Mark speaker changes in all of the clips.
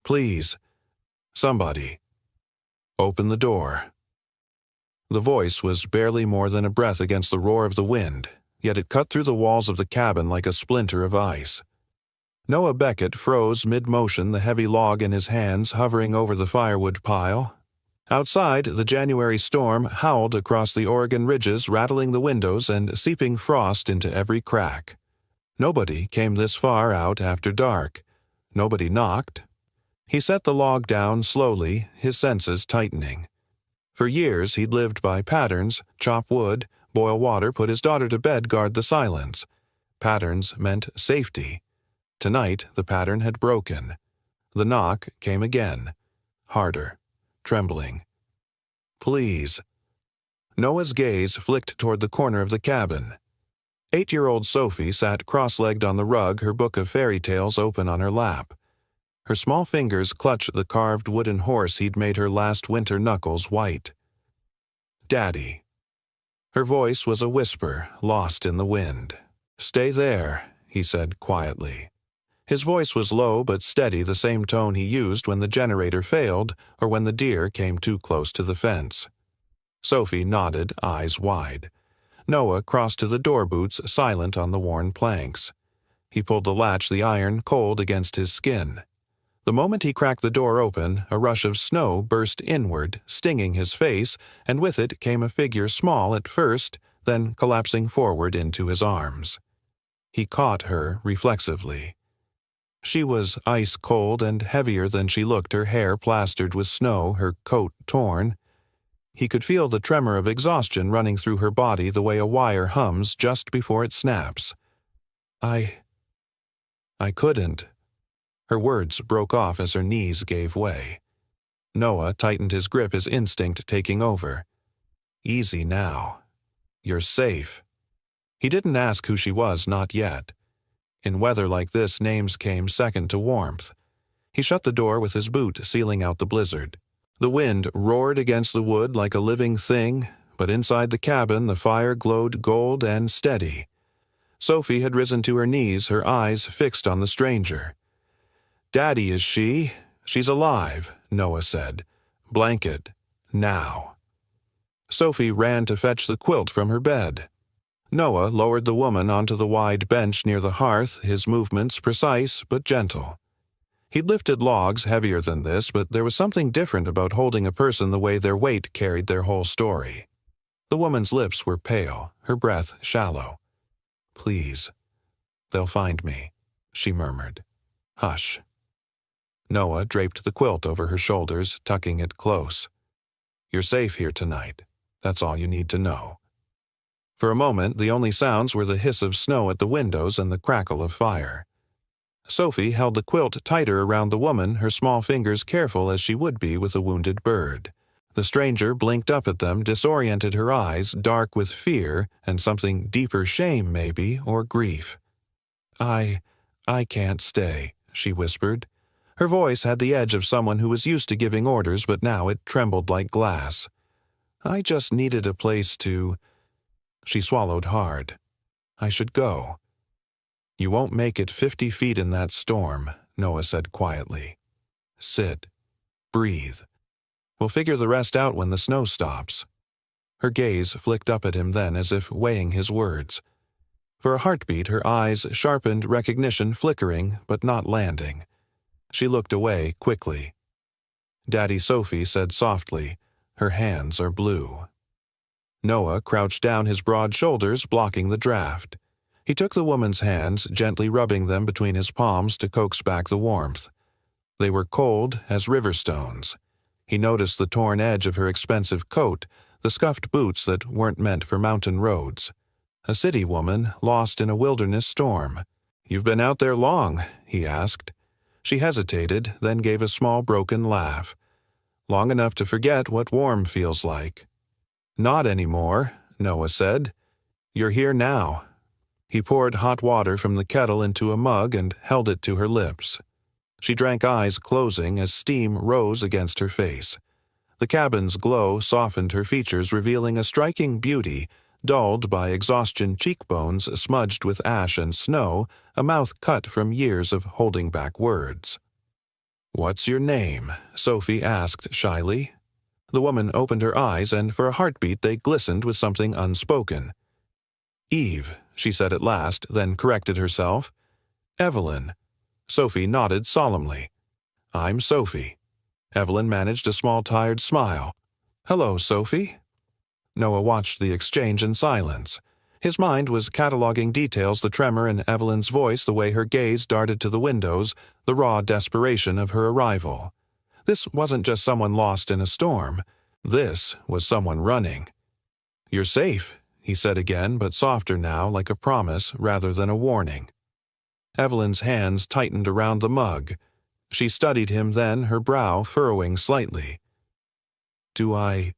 Speaker 1: Please, somebody, open the door." The voice was barely more than a breath against the roar of the wind, yet it cut through the walls of the cabin like a splinter of ice. Noah Beckett froze mid-motion, the heavy log in his hands hovering over the firewood pile. Outside, the January storm howled across the Oregon ridges, rattling the windows and seeping frost into every crack. Nobody came this far out after dark. Nobody knocked. He set the log down slowly, his senses tightening. For years he'd lived by patterns: chop wood, boil water, put his daughter to bed, guard the silence. Patterns meant safety. Tonight the pattern had broken. The knock came again, harder, trembling. "Please." Noah's gaze flicked toward the corner of the cabin. 8-year-old Sophie sat cross-legged on the rug, her book of fairy tales open on her lap. Her small fingers clutched the carved wooden horse he'd made her last winter, knuckles white. "Daddy." Her voice was a whisper, lost in the wind. "Stay there," he said quietly. His voice was low but steady, the same tone he used when the generator failed or when the deer came too close to the fence. Sophie nodded, eyes wide. Noah crossed to the door boots, silent on the worn planks. He pulled the latch, the iron cold against his skin. The moment he cracked the door open, a rush of snow burst inward, stinging his face, and with it came a figure small at first, then collapsing forward into his arms. He caught her reflexively. She was ice-cold and heavier than she looked, her hair plastered with snow, her coat torn. He could feel the tremor of exhaustion running through her body the way a wire hums just before it snaps. I couldn't." Her words broke off as her knees gave way. Noah tightened his grip, his instinct taking over. "Easy now. You're safe." He didn't ask who she was, not yet. In weather like this, names came second to warmth. He shut the door with his boot, sealing out the blizzard. The wind roared against the wood like a living thing, but inside the cabin the fire glowed gold and steady. Sophie had risen to her knees, her eyes fixed on the stranger. "Daddy, is she? She's alive," Noah said. "Blanket. Now." Sophie ran to fetch the quilt from her bed. Noah lowered the woman onto the wide bench near the hearth, his movements precise but gentle. He'd lifted logs heavier than this, but there was something different about holding a person the way their weight carried their whole story. The woman's lips were pale, her breath shallow. "Please. They'll find me," she murmured. "Hush." Noah draped the quilt over her shoulders, tucking it close. "You're safe here tonight. That's all you need to know." For a moment, the only sounds were the hiss of snow at the windows and the crackle of fire. Sophie held the quilt tighter around the woman, her small fingers careful as she would be with a wounded bird. The stranger blinked up at them, disoriented, her eyes dark with fear and something deeper, shame maybe, or grief. I can't stay," she whispered. Her voice had the edge of someone who was used to giving orders, but now it trembled like glass. "I just needed a place to—" She swallowed hard. "I should go." "You won't make it 50 feet in that storm," Noah said quietly. "Sit. Breathe. We'll figure the rest out when the snow stops." Her gaze flicked up at him then, as if weighing his words. For a heartbeat, her eyes sharpened, recognition flickering but not landing. She looked away quickly. Daddy, Sophie said softly, "Her hands are blue." Noah crouched down, his broad shoulders blocking the draft. He took the woman's hands, gently rubbing them between his palms to coax back the warmth. They were cold as river stones. He noticed the torn edge of her expensive coat, the scuffed boots that weren't meant for mountain roads. A city woman lost in a wilderness storm. "You've been out there long?" he asked. She hesitated, then gave a small broken laugh. "Long enough to forget what warm feels like." "Not anymore," Noah said. "You're here now." He poured hot water from the kettle into a mug and held it to her lips. She drank, eyes closing, as steam rose against her face. The cabin's glow softened her features, revealing a striking beauty, dulled by exhaustion, cheekbones smudged with ash and snow, a mouth cut from years of holding back words. "What's your name?" Sophie asked shyly. The woman opened her eyes, and for a heartbeat they glistened with something unspoken. "Eve," she said at last, then corrected herself. "Evelyn." Sophie nodded solemnly. "I'm Sophie." Evelyn managed a small tired smile. "Hello, Sophie." Noah watched the exchange in silence. His mind was cataloging details, the tremor in Evelyn's voice, the way her gaze darted to the windows, the raw desperation of her arrival. This wasn't just someone lost in a storm. This was someone running. "You're safe," he said again, but softer now, like a promise rather than a warning. Evelyn's hands tightened around the mug. She studied him then, her brow furrowing slightly. "Do I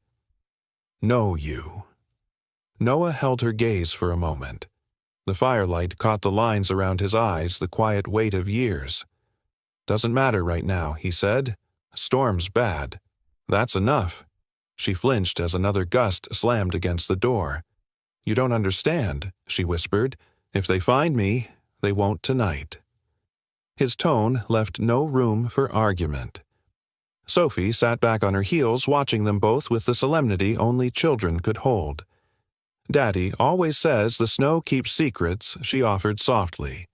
Speaker 1: know you?" Noah held her gaze for a moment. The firelight caught the lines around his eyes, the quiet weight of years. "Doesn't matter right now," he said. "Storm's bad. That's enough." She flinched as another gust slammed against the door. "You don't understand," she whispered. "If they find me, they won't tonight." His tone left no room for argument. Sophie sat back on her heels, watching them both with the solemnity only children could hold. "Daddy always says the snow keeps secrets," she offered softly.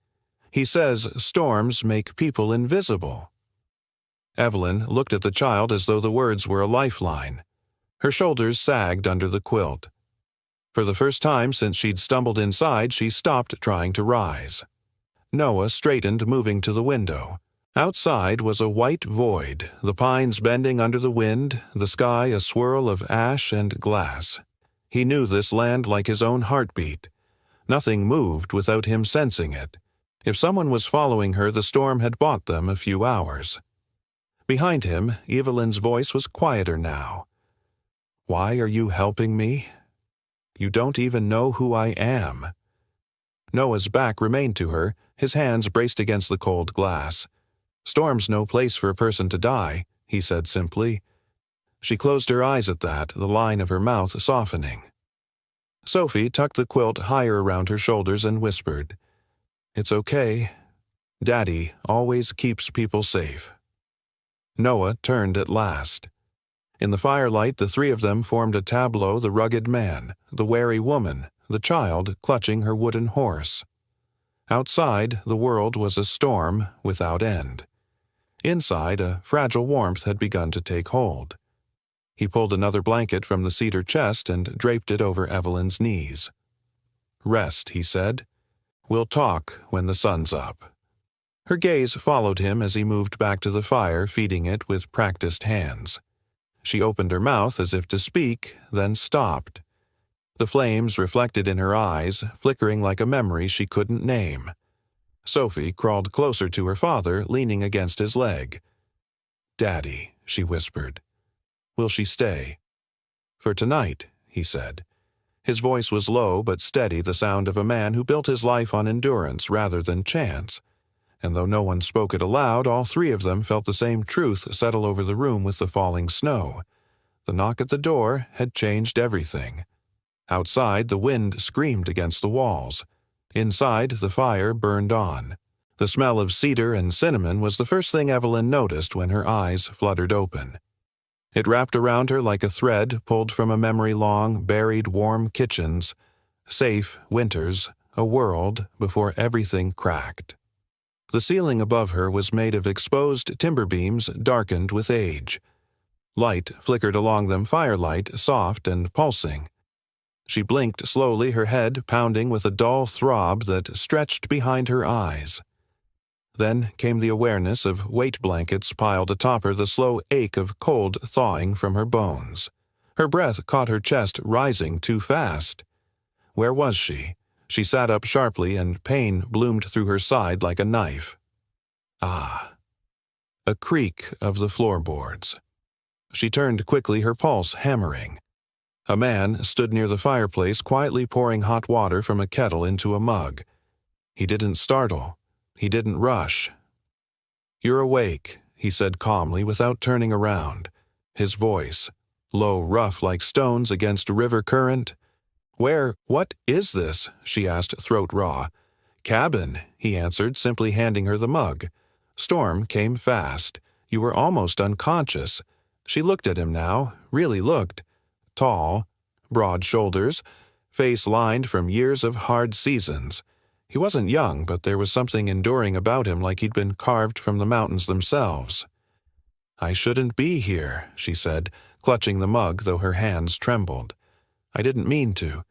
Speaker 1: "He says storms make people invisible." Evelyn looked at the child as though the words were a lifeline. Her shoulders sagged under the quilt. For the first time since she'd stumbled inside, she stopped trying to rise. Noah straightened, moving to the window. Outside was a white void, the pines bending under the wind, the sky a swirl of ash and glass. He knew this land like his own heartbeat. Nothing moved without him sensing it. If someone was following her, the storm had bought them a few hours. Behind him, Evelyn's voice was quieter now. "Why are you helping me? You don't even know who I am." Noah's back remained to her, his hands braced against the cold glass. "Storm's no place for a person to die," he said simply. She closed her eyes at that, the line of her mouth softening. Sophie tucked the quilt higher around her shoulders and whispered, "It's okay. Daddy always keeps people safe." Noah turned at last. In the firelight, the three of them formed a tableau: the rugged man, the wary woman, the child clutching her wooden horse. Outside, the world was a storm without end. Inside, a fragile warmth had begun to take hold. He pulled another blanket from the cedar chest and draped it over Evelyn's knees. "Rest," he said. "We'll talk when the sun's up." Her gaze followed him as he moved back to the fire, feeding it with practiced hands. She opened her mouth as if to speak, then stopped. The flames reflected in her eyes, flickering like a memory she couldn't name. Sophie crawled closer to her father, leaning against his leg. "Daddy," she whispered. "Will she stay?" "For tonight," he said. His voice was low but steady, the sound of a man who built his life on endurance rather than chance. And though no one spoke it aloud, all three of them felt the same truth settle over the room with the falling snow. The knock at the door had changed everything. Outside, the wind screamed against the walls. Inside, the fire burned on. The smell of cedar and cinnamon was the first thing Evelyn noticed when her eyes fluttered open. It wrapped around her like a thread pulled from a memory long, buried warm kitchens, safe winters, a world before everything cracked. The ceiling above her was made of exposed timber beams darkened with age. Light flickered along them, firelight, soft and pulsing. She blinked slowly, her head pounding with a dull throb that stretched behind her eyes. Then came the awareness of weight blankets piled atop her, the slow ache of cold thawing from her bones. Her breath caught her chest, rising too fast. Where was she? She sat up sharply, and pain bloomed through her side like a knife. Ah! A creak of the floorboards. She turned quickly, her pulse hammering. A man stood near the fireplace, quietly pouring hot water from a kettle into a mug. He didn't startle. He didn't rush. "You're awake," he said calmly without turning around. His voice, low, rough like stones against a river current. "What is this?" she asked, throat raw. "Cabin," he answered, simply handing her the mug. Storm came fast. You were almost unconscious. She looked at him now, really looked. Tall, broad shoulders, face lined from years of hard seasons. He wasn't young, but there was something enduring about him like he'd been carved from the mountains themselves. "I shouldn't be here," she said, clutching the mug though her hands trembled. "I didn't mean to."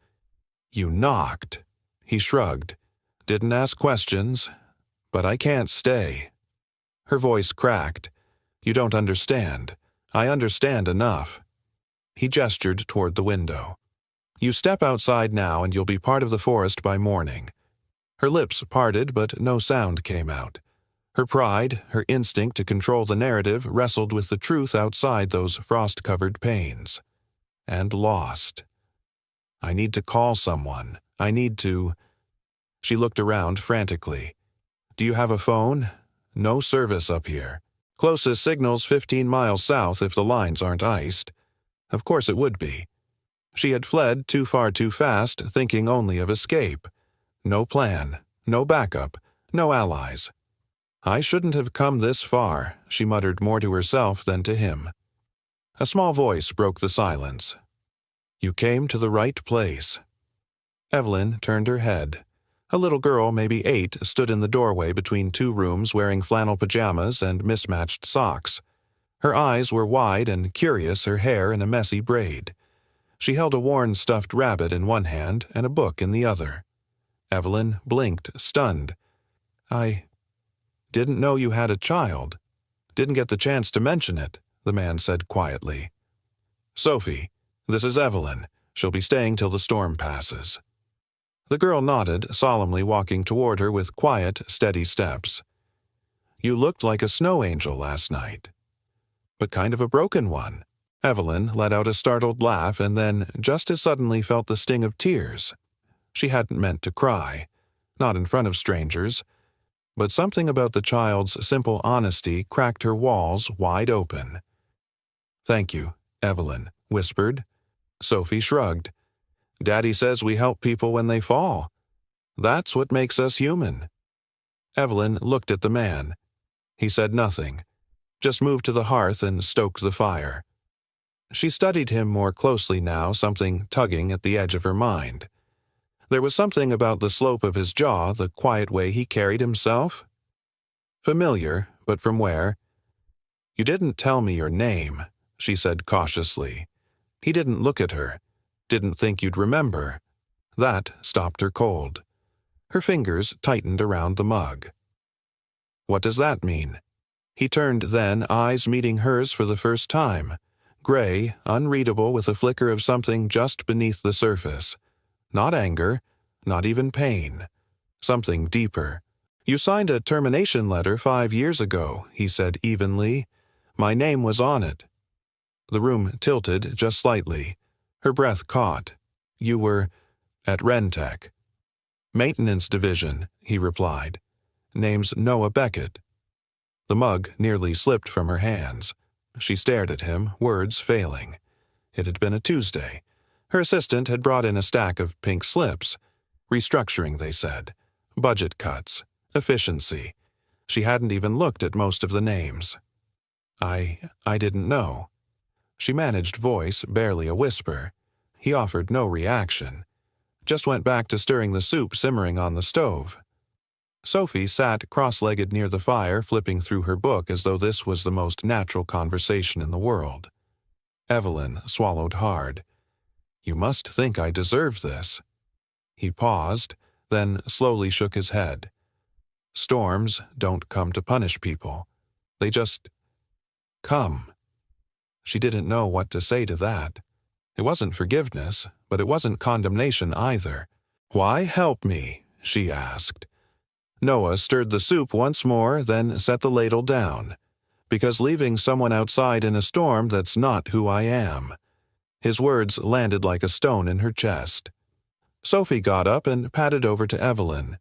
Speaker 1: "You knocked." He shrugged. "Didn't ask questions, but I can't stay." Her voice cracked. "You don't understand. I understand enough." He gestured toward the window. "You step outside now and you'll be part of the forest by morning." Her lips parted, but no sound came out. Her pride, her instinct to control the narrative, wrestled with the truth outside those frost-covered panes. And lost. "I need to call someone. I need to—" She looked around frantically. "Do you have a phone?" "No service up here. Closest signal's 15 miles south if the lines aren't iced." Of course it would be. She had fled too far too fast, thinking only of escape. No plan, no backup, no allies. "I shouldn't have come this far," she muttered more to herself than to him. A small voice broke the silence. "You came to the right place." Evelyn turned her head. A little girl, maybe 8, stood in the doorway between 2 rooms wearing flannel pajamas and mismatched socks. Her eyes were wide and curious, her hair in a messy braid. She held a worn stuffed rabbit in one hand and a book in the other. Evelyn blinked, stunned. "I didn't know you had a child. Didn't get the chance to mention it," the man said quietly. "Sophie, this is Evelyn. She'll be staying till the storm passes." The girl nodded, solemnly walking toward her with quiet, steady steps. "You looked like a snow angel last night." "But kind of a broken one." Evelyn let out a startled laugh and then, just as suddenly, felt the sting of tears. She hadn't meant to cry. Not in front of strangers. But something about the child's simple honesty cracked her walls wide open. "Thank you," Evelyn whispered. Sophie shrugged. "Daddy says we help people when they fall. That's what makes us human." Evelyn looked at the man. He said nothing, just moved to the hearth and stoked the fire. She studied him more closely now, something tugging at the edge of her mind. There was something about the slope of his jaw, the quiet way he carried himself. Familiar, but from where? "You didn't tell me your name," she said cautiously. He didn't look at her. "Didn't think you'd remember." That stopped her cold. Her fingers tightened around the mug. "What does that mean?" He turned then, eyes meeting hers for the first time. Gray, unreadable with a flicker of something just beneath the surface. Not anger, not even pain. Something deeper. "You signed a termination letter 5 years ago," he said evenly. "My name was on it." The room tilted just slightly. Her breath caught. "You were at Rentec." "Maintenance division," he replied. "Name's Noah Beckett." The mug nearly slipped from her hands. She stared at him, words failing. It had been a Tuesday. Her assistant had brought in a stack of pink slips. Restructuring, they said. Budget cuts. Efficiency. She hadn't even looked at most of the names. I didn't know." She managed voice, barely a whisper. He offered no reaction. Just went back to stirring the soup simmering on the stove. Sophie sat cross-legged near the fire, flipping through her book as though this was the most natural conversation in the world. Evelyn swallowed hard. "You must think I deserve this." He paused, then slowly shook his head. "Storms don't come to punish people. They just come." She didn't know what to say to that. It wasn't forgiveness, but it wasn't condemnation either. "Why help me?" she asked. Noah stirred the soup once more, then set the ladle down. "Because leaving someone outside in a storm, that's not who I am." His words landed like a stone in her chest. Sophie got up and padded over to Evelyn.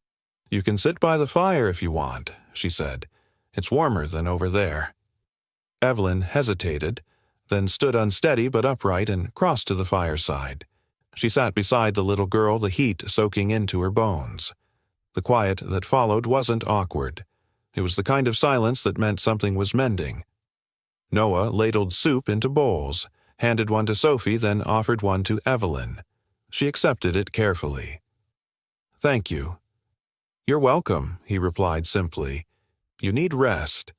Speaker 1: "You can sit by the fire if you want," she said. "It's warmer than over there." Evelyn hesitated, then stood unsteady but upright and crossed to the fireside. She sat beside the little girl, the heat soaking into her bones. The quiet that followed wasn't awkward. It was the kind of silence that meant something was mending. Noah ladled soup into bowls, handed one to Sophie, then offered one to Evelyn. She accepted it carefully. "Thank you." "You're welcome," he replied simply. "You need rest.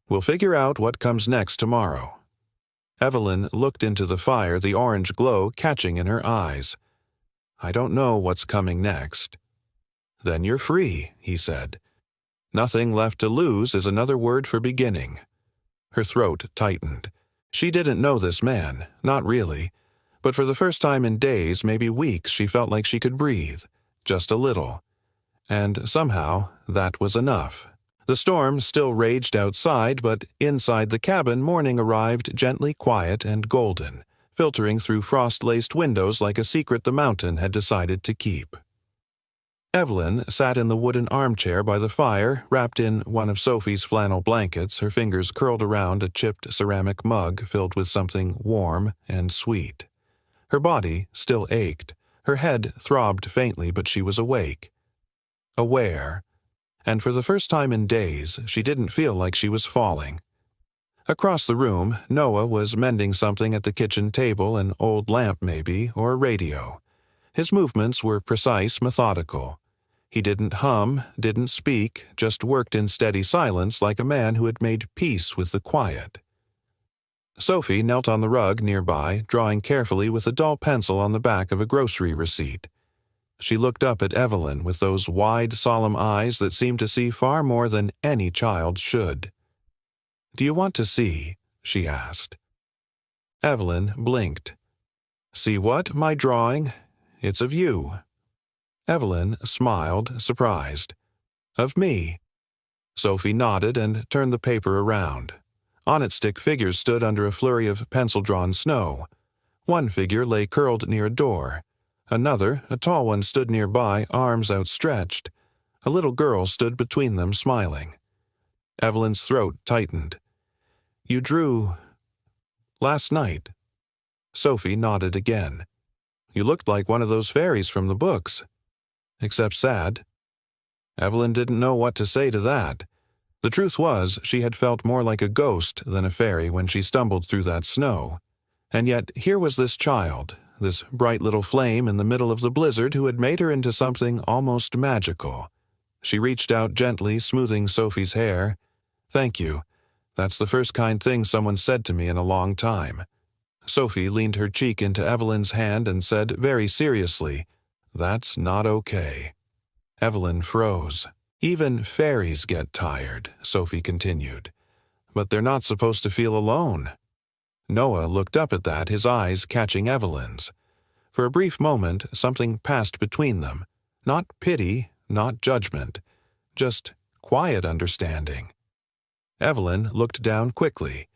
Speaker 1: We'll figure out what comes next tomorrow." Evelyn looked into the fire, the orange glow catching in her eyes. "I don't know what's coming next." "Then you're free," he said. "Nothing left to lose is another word for beginning." Her throat tightened. She didn't know this man, not really. But for the first time in days, maybe weeks, she felt like she could breathe. Just a little. And somehow, that was enough. The storm still raged outside, but inside the cabin morning arrived gently quiet and golden, filtering through frost-laced windows like a secret the mountain had decided to keep. Evelyn sat in the wooden armchair by the fire, wrapped in one of Sophie's flannel blankets, her fingers curled around a chipped ceramic mug filled with something warm and sweet. Her body still ached. Her head throbbed faintly, but she was awake. Aware. And for the first time in days, she didn't feel like she was falling. Across the room, Noah was mending something at the kitchen table, an old lamp maybe, or a radio. His movements were precise, methodical. He didn't hum, didn't speak, just worked in steady silence like a man who had made peace with the quiet. Sophie knelt on the rug nearby, drawing carefully with a dull pencil on the back of a grocery receipt. She looked up at Evelyn with those wide, solemn eyes that seemed to see far more than any child should. "Do you want to see?" she asked. Evelyn blinked. "See what, my drawing? It's of you." Evelyn smiled, surprised. "Of me?" Sophie nodded and turned the paper around. On it, stick figures stood under a flurry of pencil-drawn snow. One figure lay curled near a door. Another, a tall one, stood nearby, arms outstretched. A little girl stood between them, smiling. Evelyn's throat tightened. "You drew last night." Sophie nodded again. "You looked like one of those fairies from the books. Except sad." Evelyn didn't know what to say to that. The truth was, she had felt more like a ghost than a fairy when she stumbled through that snow. And yet here was this child, this bright little flame in the middle of the blizzard who had made her into something almost magical. She reached out gently, smoothing Sophie's hair. "Thank you. That's the first kind thing someone said to me in a long time." Sophie leaned her cheek into Evelyn's hand and said very seriously, "That's not okay." Evelyn froze. "Even fairies get tired," Sophie continued. "But they're not supposed to feel alone." Noah looked up at that, his eyes catching Evelyn's. For a brief moment, something passed between them. Not pity, not judgment, just quiet understanding. Evelyn looked down quickly.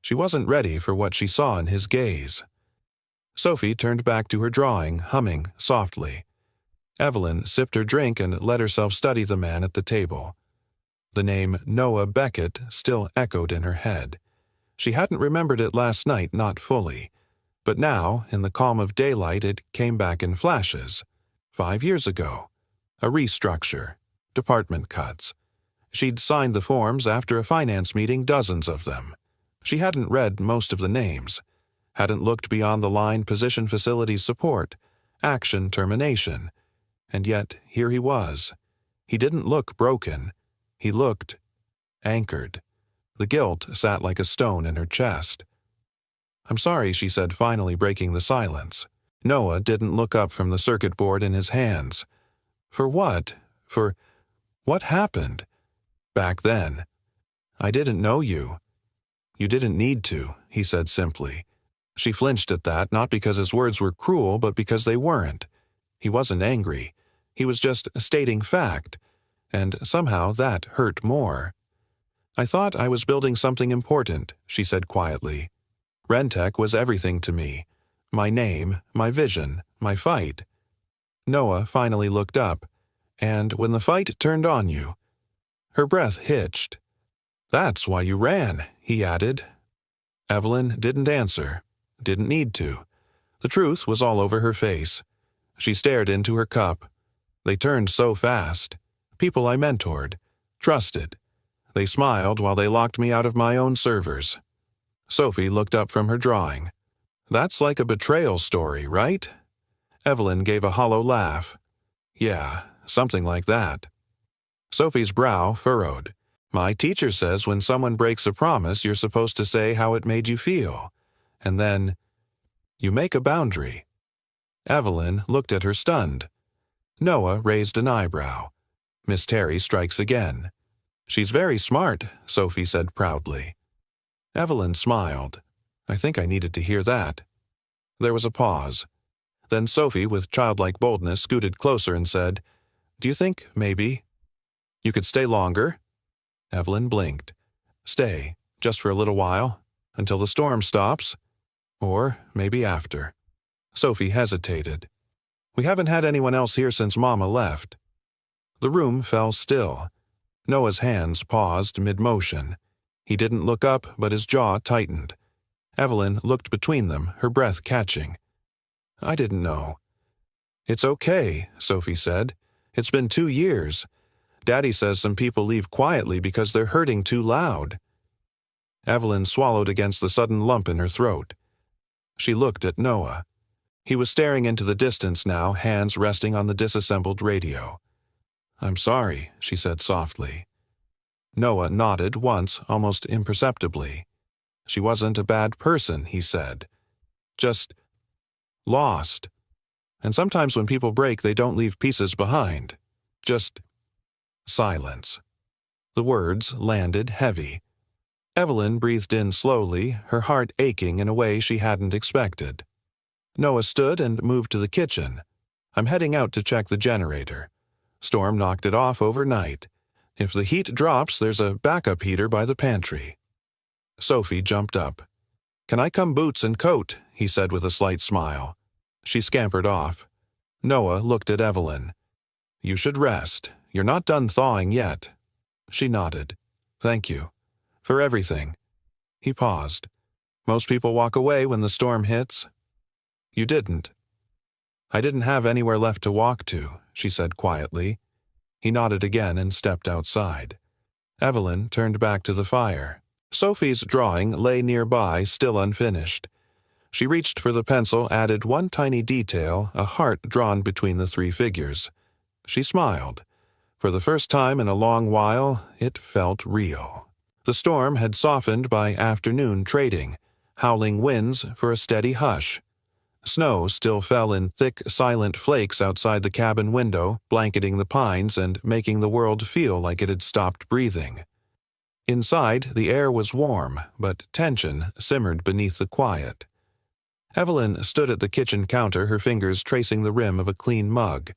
Speaker 1: She wasn't ready for what she saw in his gaze. Sophie turned back to her drawing, humming softly. Evelyn sipped her drink and let herself study the man at the table. The name Noah Beckett still echoed in her head. She hadn't remembered it last night, not fully. But now, in the calm of daylight, it came back in flashes. 5 years ago. A restructure. Department cuts. She'd signed the forms after a finance meeting, dozens of them. She hadn't read most of the names. Hadn't looked beyond the line position facilities support, action termination. And yet, here he was. He didn't look broken. He looked anchored. The guilt sat like a stone in her chest. "I'm sorry," she said, finally breaking the silence. Noah didn't look up from the circuit board in his hands. "For what? For what happened? Back then. I didn't know you." "You didn't need to," he said simply. She flinched at that, not because his words were cruel, but because they weren't. He wasn't angry. He was just stating fact, and somehow that hurt more. "I thought I was building something important," she said quietly. "Rentec was everything to me. My name, my vision, my fight." Noah finally looked up. "And when the fight turned on you." Her breath hitched. "That's why you ran," he added. Evelyn didn't answer. Didn't need to. The truth was all over her face. She stared into her cup. They turned so fast. People I mentored, trusted. They smiled while they locked me out of my own servers. Sophie looked up from her drawing. That's like a betrayal story, right? Evelyn gave a hollow laugh. Yeah, something like that. Sophie's brow furrowed. My teacher says when someone breaks a promise, you're supposed to say how it made you feel. And then, you make a boundary. Evelyn looked at her stunned. Noah raised an eyebrow. Miss Terry strikes again. She's very smart, Sophie said proudly. Evelyn smiled. I think I needed to hear that. There was a pause. Then Sophie, with childlike boldness, scooted closer and said, Do you think, maybe, you could stay longer? Evelyn blinked. Stay, just for a little while, until the storm stops. Or maybe after. Sophie hesitated. We haven't had anyone else here since Mama left. The room fell still. Noah's hands paused mid-motion. He didn't look up, but his jaw tightened. Evelyn looked between them, her breath catching. I didn't know. It's okay, Sophie said. It's been 2 years. Daddy says some people leave quietly because they're hurting too loud. Evelyn swallowed against the sudden lump in her throat. She looked at Noah. He was staring into the distance now, hands resting on the disassembled radio. I'm sorry, she said softly. Noah nodded once, almost imperceptibly. She wasn't a bad person, he said. Just lost. And sometimes when people break, they don't leave pieces behind. Just silence. The words landed heavy. Evelyn breathed in slowly, her heart aching in a way she hadn't expected. Noah stood and moved to the kitchen. I'm heading out to check the generator. Storm knocked it off overnight. If the heat drops, there's a backup heater by the pantry. Sophie jumped up. Can I come boots and coat? He said with a slight smile. She scampered off. Noah looked at Evelyn. You should rest. You're not done thawing yet. She nodded. Thank you. For everything. He paused. Most people walk away when the storm hits. You didn't. I didn't have anywhere left to walk to, she said quietly. He nodded again and stepped outside. Evelyn turned back to the fire. Sophie's drawing lay nearby, still unfinished. She reached for the pencil, added one tiny detail, a heart drawn between the 3 figures. She smiled. For the first time in a long while, it felt real. The storm had softened by afternoon trading, howling winds for a steady hush. Snow still fell in thick, silent flakes outside the cabin window, blanketing the pines and making the world feel like it had stopped breathing. Inside, the air was warm, but tension simmered beneath the quiet. Evelyn stood at the kitchen counter, her fingers tracing the rim of a clean mug.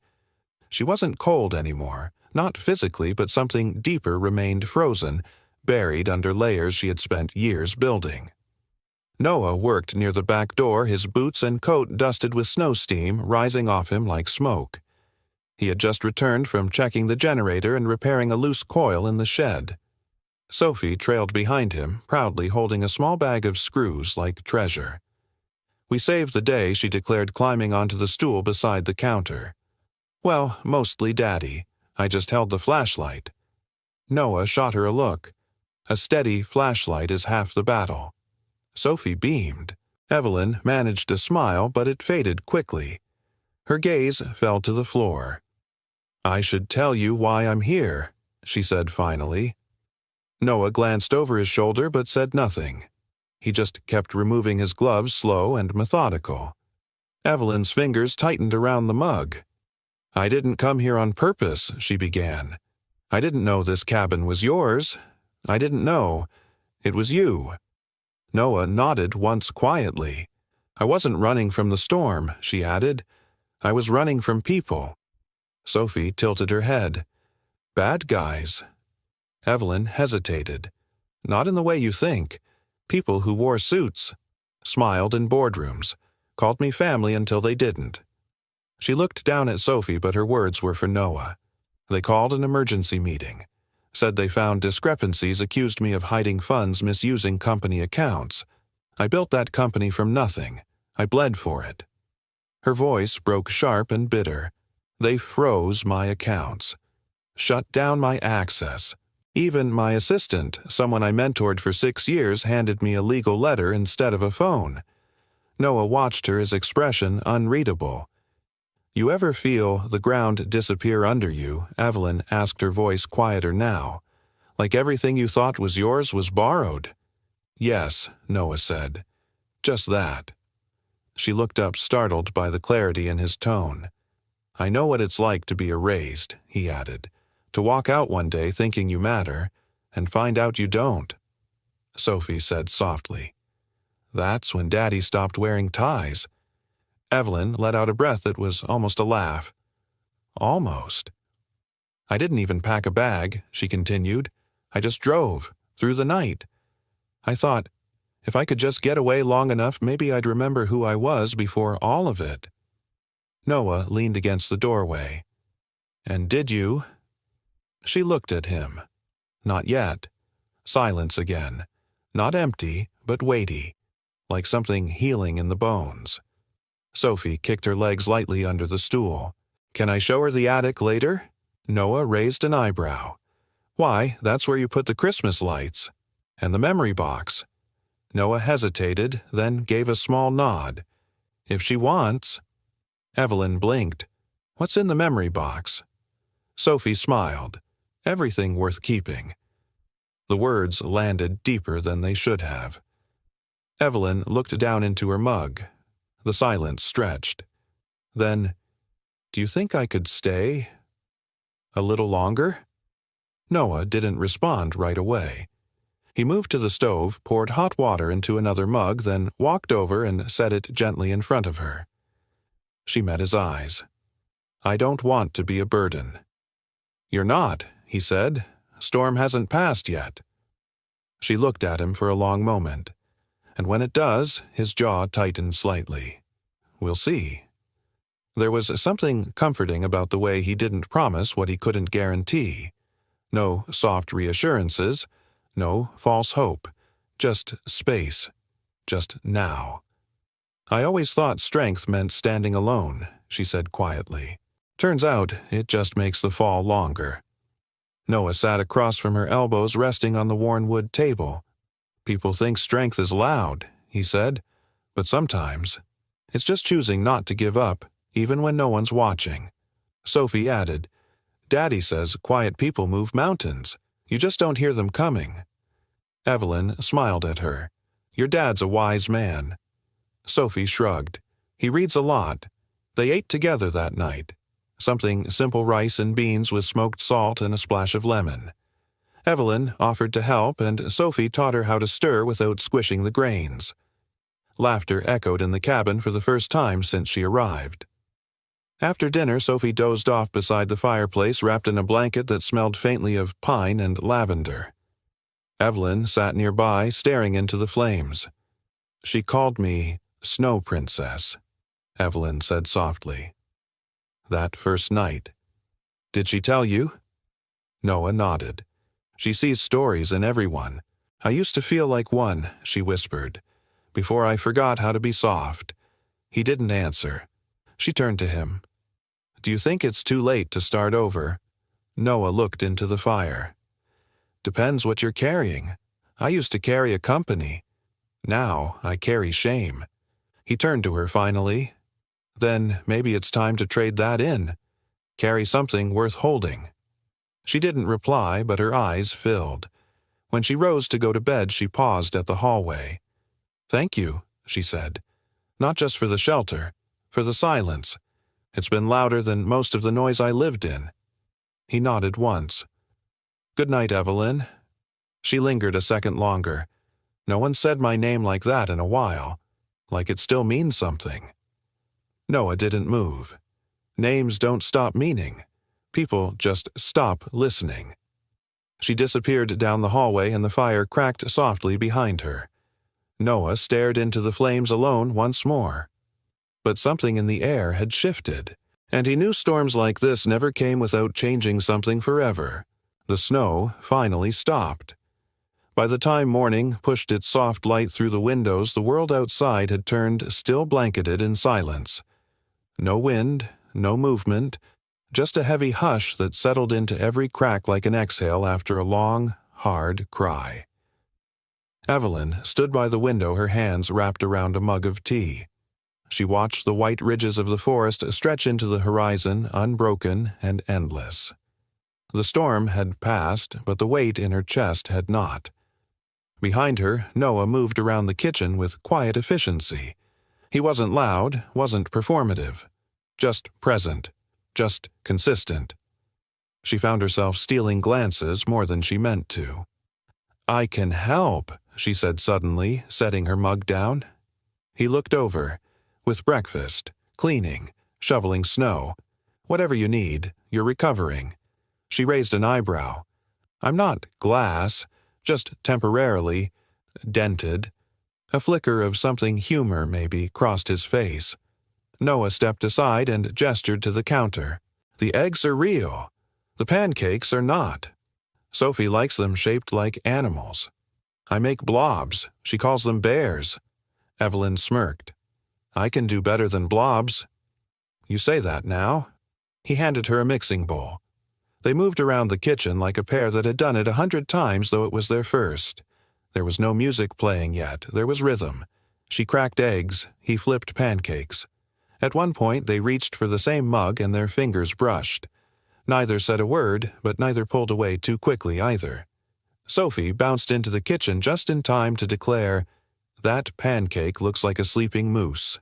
Speaker 1: She wasn't cold anymore, not physically, but something deeper remained frozen, buried under layers she had spent years building. Noah worked near the back door, his boots and coat dusted with snow steam rising off him like smoke. He had just returned from checking the generator and repairing a loose coil in the shed. Sophie trailed behind him, proudly holding a small bag of screws like treasure. We saved the day, she declared, climbing onto the stool beside the counter. Well, mostly Daddy. I just held the flashlight. Noah shot her a look. A steady flashlight is half the battle. Sophie beamed. Evelyn managed a smile, but it faded quickly. Her gaze fell to the floor. I should tell you why I'm here, she said finally. Noah glanced over his shoulder but said nothing. He just kept removing his gloves, slow and methodical. Evelyn's fingers tightened around the mug. I didn't come here on purpose, she began. I didn't know this cabin was yours. I didn't know. It was you. Noah nodded once quietly. I wasn't running from the storm, she added. I was running from people. Sophie tilted her head. Bad guys. Evelyn hesitated. Not in the way you think. People who wore suits. Smiled in boardrooms. Called me family until they didn't. She looked down at Sophie, but her words were for Noah. They called an emergency meeting. Said they found discrepancies, accused me of hiding funds, misusing company accounts. I built that company from nothing. I bled for it. Her voice broke sharp and bitter. They froze my accounts. Shut down my access. Even my assistant, someone I mentored for 6 years, handed me a legal letter instead of a phone. Noah watched her, his expression unreadable. "You ever feel the ground disappear under you?" Evelyn asked, her voice quieter now. "Like everything you thought was yours was borrowed?" "Yes," Noah said. "Just that." She looked up, startled by the clarity in his tone. "I know what it's like to be erased," he added. "To walk out one day thinking you matter, and find out you don't." Sophie said softly, "That's when Daddy stopped wearing ties." Evelyn let out a breath that was almost a laugh. "Almost." "I didn't even pack a bag," she continued. "I just drove, through the night. I thought, if I could just get away long enough, maybe I'd remember who I was before all of it." Noah leaned against the doorway. "And did you?" She looked at him. Not yet. Silence again. Not empty, but weighty, like something healing in the bones. Sophie kicked her legs lightly under the stool. "Can I show her the attic later?" Noah raised an eyebrow. "Why, that's where you put the Christmas lights. And the memory box." Noah hesitated, then gave a small nod. "If she wants." Evelyn blinked. "What's in the memory box?" Sophie smiled. "Everything worth keeping." The words landed deeper than they should have. Evelyn looked down into her mug. The silence stretched. Then, "Do you think I could stay a little longer?" Noah didn't respond right away. He moved to the stove, poured hot water into another mug, then walked over and set it gently in front of her. She met his eyes. "I don't want to be a burden." "You're not," he said. "Storm hasn't passed yet." She looked at him for a long moment, and when it does, his jaw tightened slightly. "We'll see." There was something comforting about the way he didn't promise what he couldn't guarantee. No soft reassurances, no false hope, just space, just now. "I always thought strength meant standing alone," she said quietly. "Turns out it just makes the fall longer." Noah sat across from her, elbows resting on the worn wood table. "People think strength is loud," he said, "but sometimes it's just choosing not to give up, even when no one's watching." Sophie added, "Daddy says quiet people move mountains. You just don't hear them coming." Evelyn smiled at her. "Your dad's a wise man." Sophie shrugged. "He reads a lot." They ate together that night. Something simple, rice and beans with smoked salt and a splash of lemon. Evelyn offered to help, and Sophie taught her how to stir without squishing the grains. Laughter echoed in the cabin for the first time since she arrived. After dinner, Sophie dozed off beside the fireplace, wrapped in a blanket that smelled faintly of pine and lavender. Evelyn sat nearby, staring into the flames. "She called me Snow Princess," Evelyn said softly. "That first night. Did she tell you?" Noah nodded. "She sees stories in everyone. I used to feel like one," she whispered, "before I forgot how to be soft." He didn't answer. She turned to him. "Do you think it's too late to start over?" Noah looked into the fire. "Depends what you're carrying. I used to carry a company. Now I carry shame." He turned to her finally. "Then maybe it's time to trade that in. Carry something worth holding." She didn't reply, but her eyes filled. When she rose to go to bed, she paused at the hallway. "Thank you," she said. "Not just for the shelter, for the silence. It's been louder than most of the noise I lived in." He nodded once. "Good night, Evelyn." She lingered a second longer. "No one said my name like that in a while. Like it still means something." Noah didn't move. Names don't stop meaning. People just stop listening. She disappeared down the hallway and the fire cracked softly behind her. Noah stared into the flames alone once more. But something in the air had shifted, and he knew storms like this never came without changing something forever. The snow finally stopped. By the time morning pushed its soft light through the windows, the world outside had turned still, blanketed in silence. No wind, no movement, just a heavy hush that settled into every crack like an exhale after a long, hard cry. Evelyn stood by the window, her hands wrapped around a mug of tea. She watched the white ridges of the forest stretch into the horizon, unbroken and endless. The storm had passed, but the weight in her chest had not. Behind her, Noah moved around the kitchen with quiet efficiency. He wasn't loud, wasn't performative. Just present. Just consistent. She found herself stealing glances more than she meant to. "I can help," she said suddenly, setting her mug down. He looked over. "With breakfast, cleaning, shoveling snow. Whatever you need, you're recovering." She raised an eyebrow. "I'm not glass, just temporarily dented." A flicker of something humor, maybe, crossed his face. Noah stepped aside and gestured to the counter. "The eggs are real. The pancakes are not. Sophie likes them shaped like animals. I make blobs. She calls them bears." Evelyn smirked. "I can do better than blobs." "You say that now." He handed her a mixing bowl. They moved around the kitchen like a pair that had done it 100 times, though it was their first. There was no music playing yet. There was rhythm. She cracked eggs. He flipped pancakes. At one point, they reached for the same mug and their fingers brushed. Neither said a word, but neither pulled away too quickly either. Sophie bounced into the kitchen just in time to declare, "That pancake looks like a sleeping moose."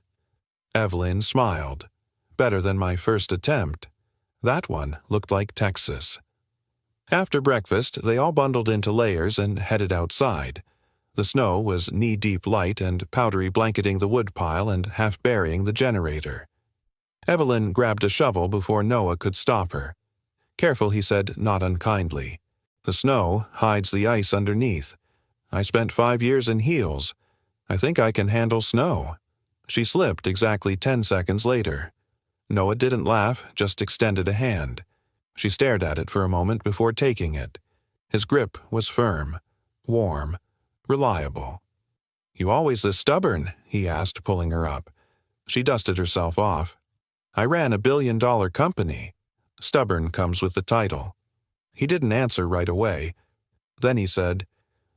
Speaker 1: Evelyn smiled. "Better than my first attempt. That one looked like Texas." After breakfast, they all bundled into layers and headed outside. The snow was knee-deep light and powdery, blanketing the woodpile and half burying the generator. Evelyn grabbed a shovel before Noah could stop her. "Careful," he said, not unkindly. "The snow hides the ice underneath. I spent 5 years in heels. I think I can handle snow." She slipped exactly 10 seconds later. Noah didn't laugh, just extended a hand. She stared at it for a moment before taking it. His grip was firm, warm, reliable. "You always this stubborn?" he asked, pulling her up. She dusted herself off. "I ran a billion-dollar company." Stubborn comes with the title. He didn't answer right away. Then he said,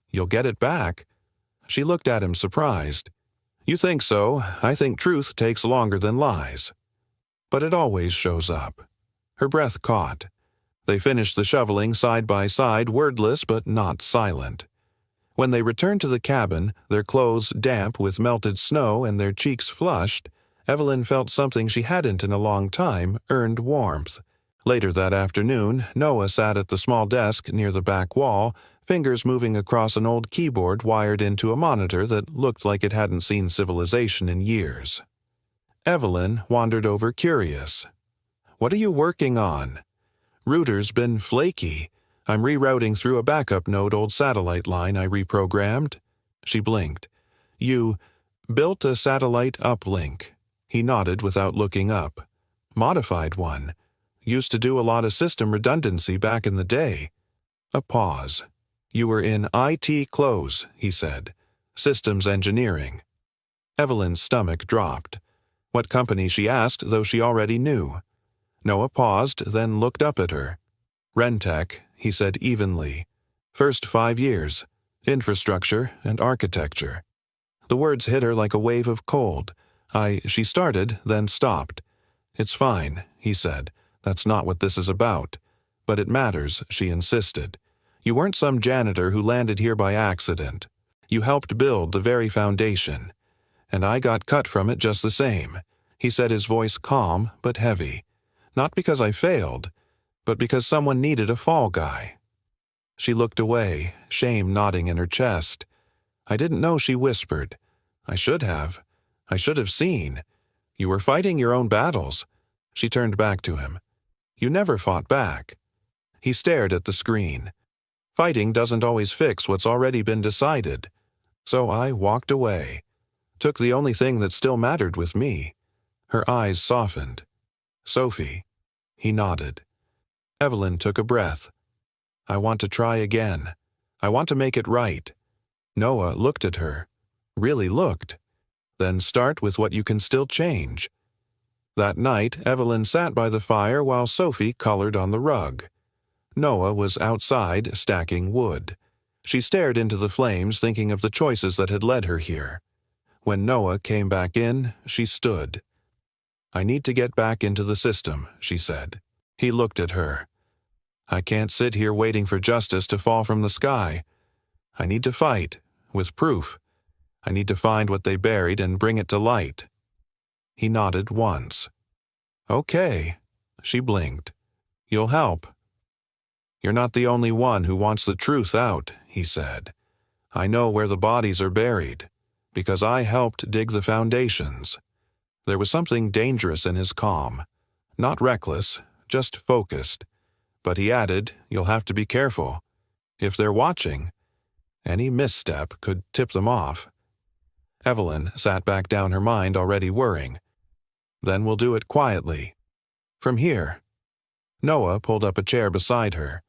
Speaker 1: "You'll get it back." She looked at him surprised. "You think so? I think truth takes longer than lies." "But it always shows up." Her breath caught. They finished the shoveling side by side, wordless but not silent. When they returned to the cabin, their clothes damp with melted snow and their cheeks flushed, Evelyn felt something she hadn't in a long time, earned warmth. Later that afternoon, Noah sat at the small desk near the back wall, fingers moving across an old keyboard wired into a monitor that looked like it hadn't seen civilization in years. Evelyn wandered over curious. "What are you working on?" "Router's been flaky. I'm rerouting through a backup node old satellite line I reprogrammed." She blinked. "You built a satellite uplink." He nodded without looking up. "Modified one. Used to do a lot of system redundancy back in the day." A pause. "You were in IT close," he said. "Systems engineering." Evelyn's stomach dropped. What company she asked, though she already knew. Noah paused, then looked up at her. "Rentec," he said evenly. "First 5 years. Infrastructure and architecture." The words hit her like a wave of cold. She started, then stopped. "It's fine," he said. "That's not what this is about." "But it matters," she insisted. "You weren't some janitor who landed here by accident. You helped build the very foundation. And I got cut from it just the same," he said, his voice calm but heavy. "Not because I failed, but because someone needed a fall guy." She looked away, shame knotting in her chest. "I didn't know," she whispered. "I should have. I should have seen. You were fighting your own battles." She turned back to him. "You never fought back." He stared at the screen. "Fighting doesn't always fix what's already been decided. So I walked away. Took the only thing that still mattered with me." Her eyes softened. "Sophie." He nodded. Evelyn took a breath. "I want to try again. I want to make it right." Noah looked at her. Really looked. "Then start with what you can still change." That night, Evelyn sat by the fire while Sophie colored on the rug. Noah was outside stacking wood. She stared into the flames, thinking of the choices that had led her here. When Noah came back in, she stood. "I need to get back into the system," she said. He looked at her. "I can't sit here waiting for justice to fall from the sky. I need to fight, with proof. I need to find what they buried and bring it to light." He nodded once. "Okay," she blinked. "You'll help." "You're not the only one who wants the truth out," he said. "I know where the bodies are buried, because I helped dig the foundations." There was something dangerous in his calm. Not reckless, just focused. But he added, "You'll have to be careful. If they're watching, any misstep could tip them off." Evelyn sat back down, her mind already whirring. "Then we'll do it quietly. From here." Noah pulled up a chair beside her.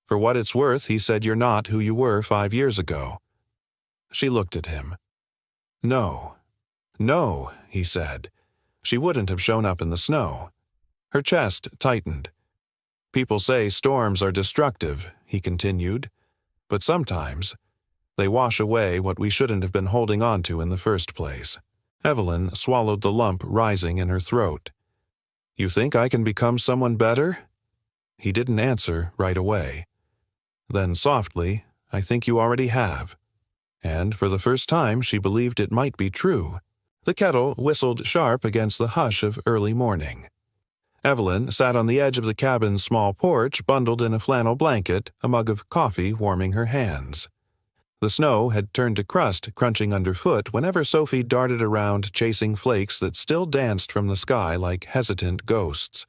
Speaker 1: "For what it's worth, he said you're not who you were 5 years ago." She looked at him. "No. No," he said. "She wouldn't have shown up in the snow." Her chest tightened. "People say storms are destructive," he continued, "but sometimes they wash away what we shouldn't have been holding on to in the first place." Evelyn swallowed the lump rising in her throat. "You think I can become someone better?" He didn't answer right away. Then softly, "I think you already have." And for the first time she believed it might be true. The kettle whistled sharp against the hush of early morning. Evelyn sat on the edge of the cabin's small porch, bundled in a flannel blanket, a mug of coffee warming her hands. The snow had turned to crust, crunching underfoot whenever Sophie darted around chasing flakes that still danced from the sky like hesitant ghosts.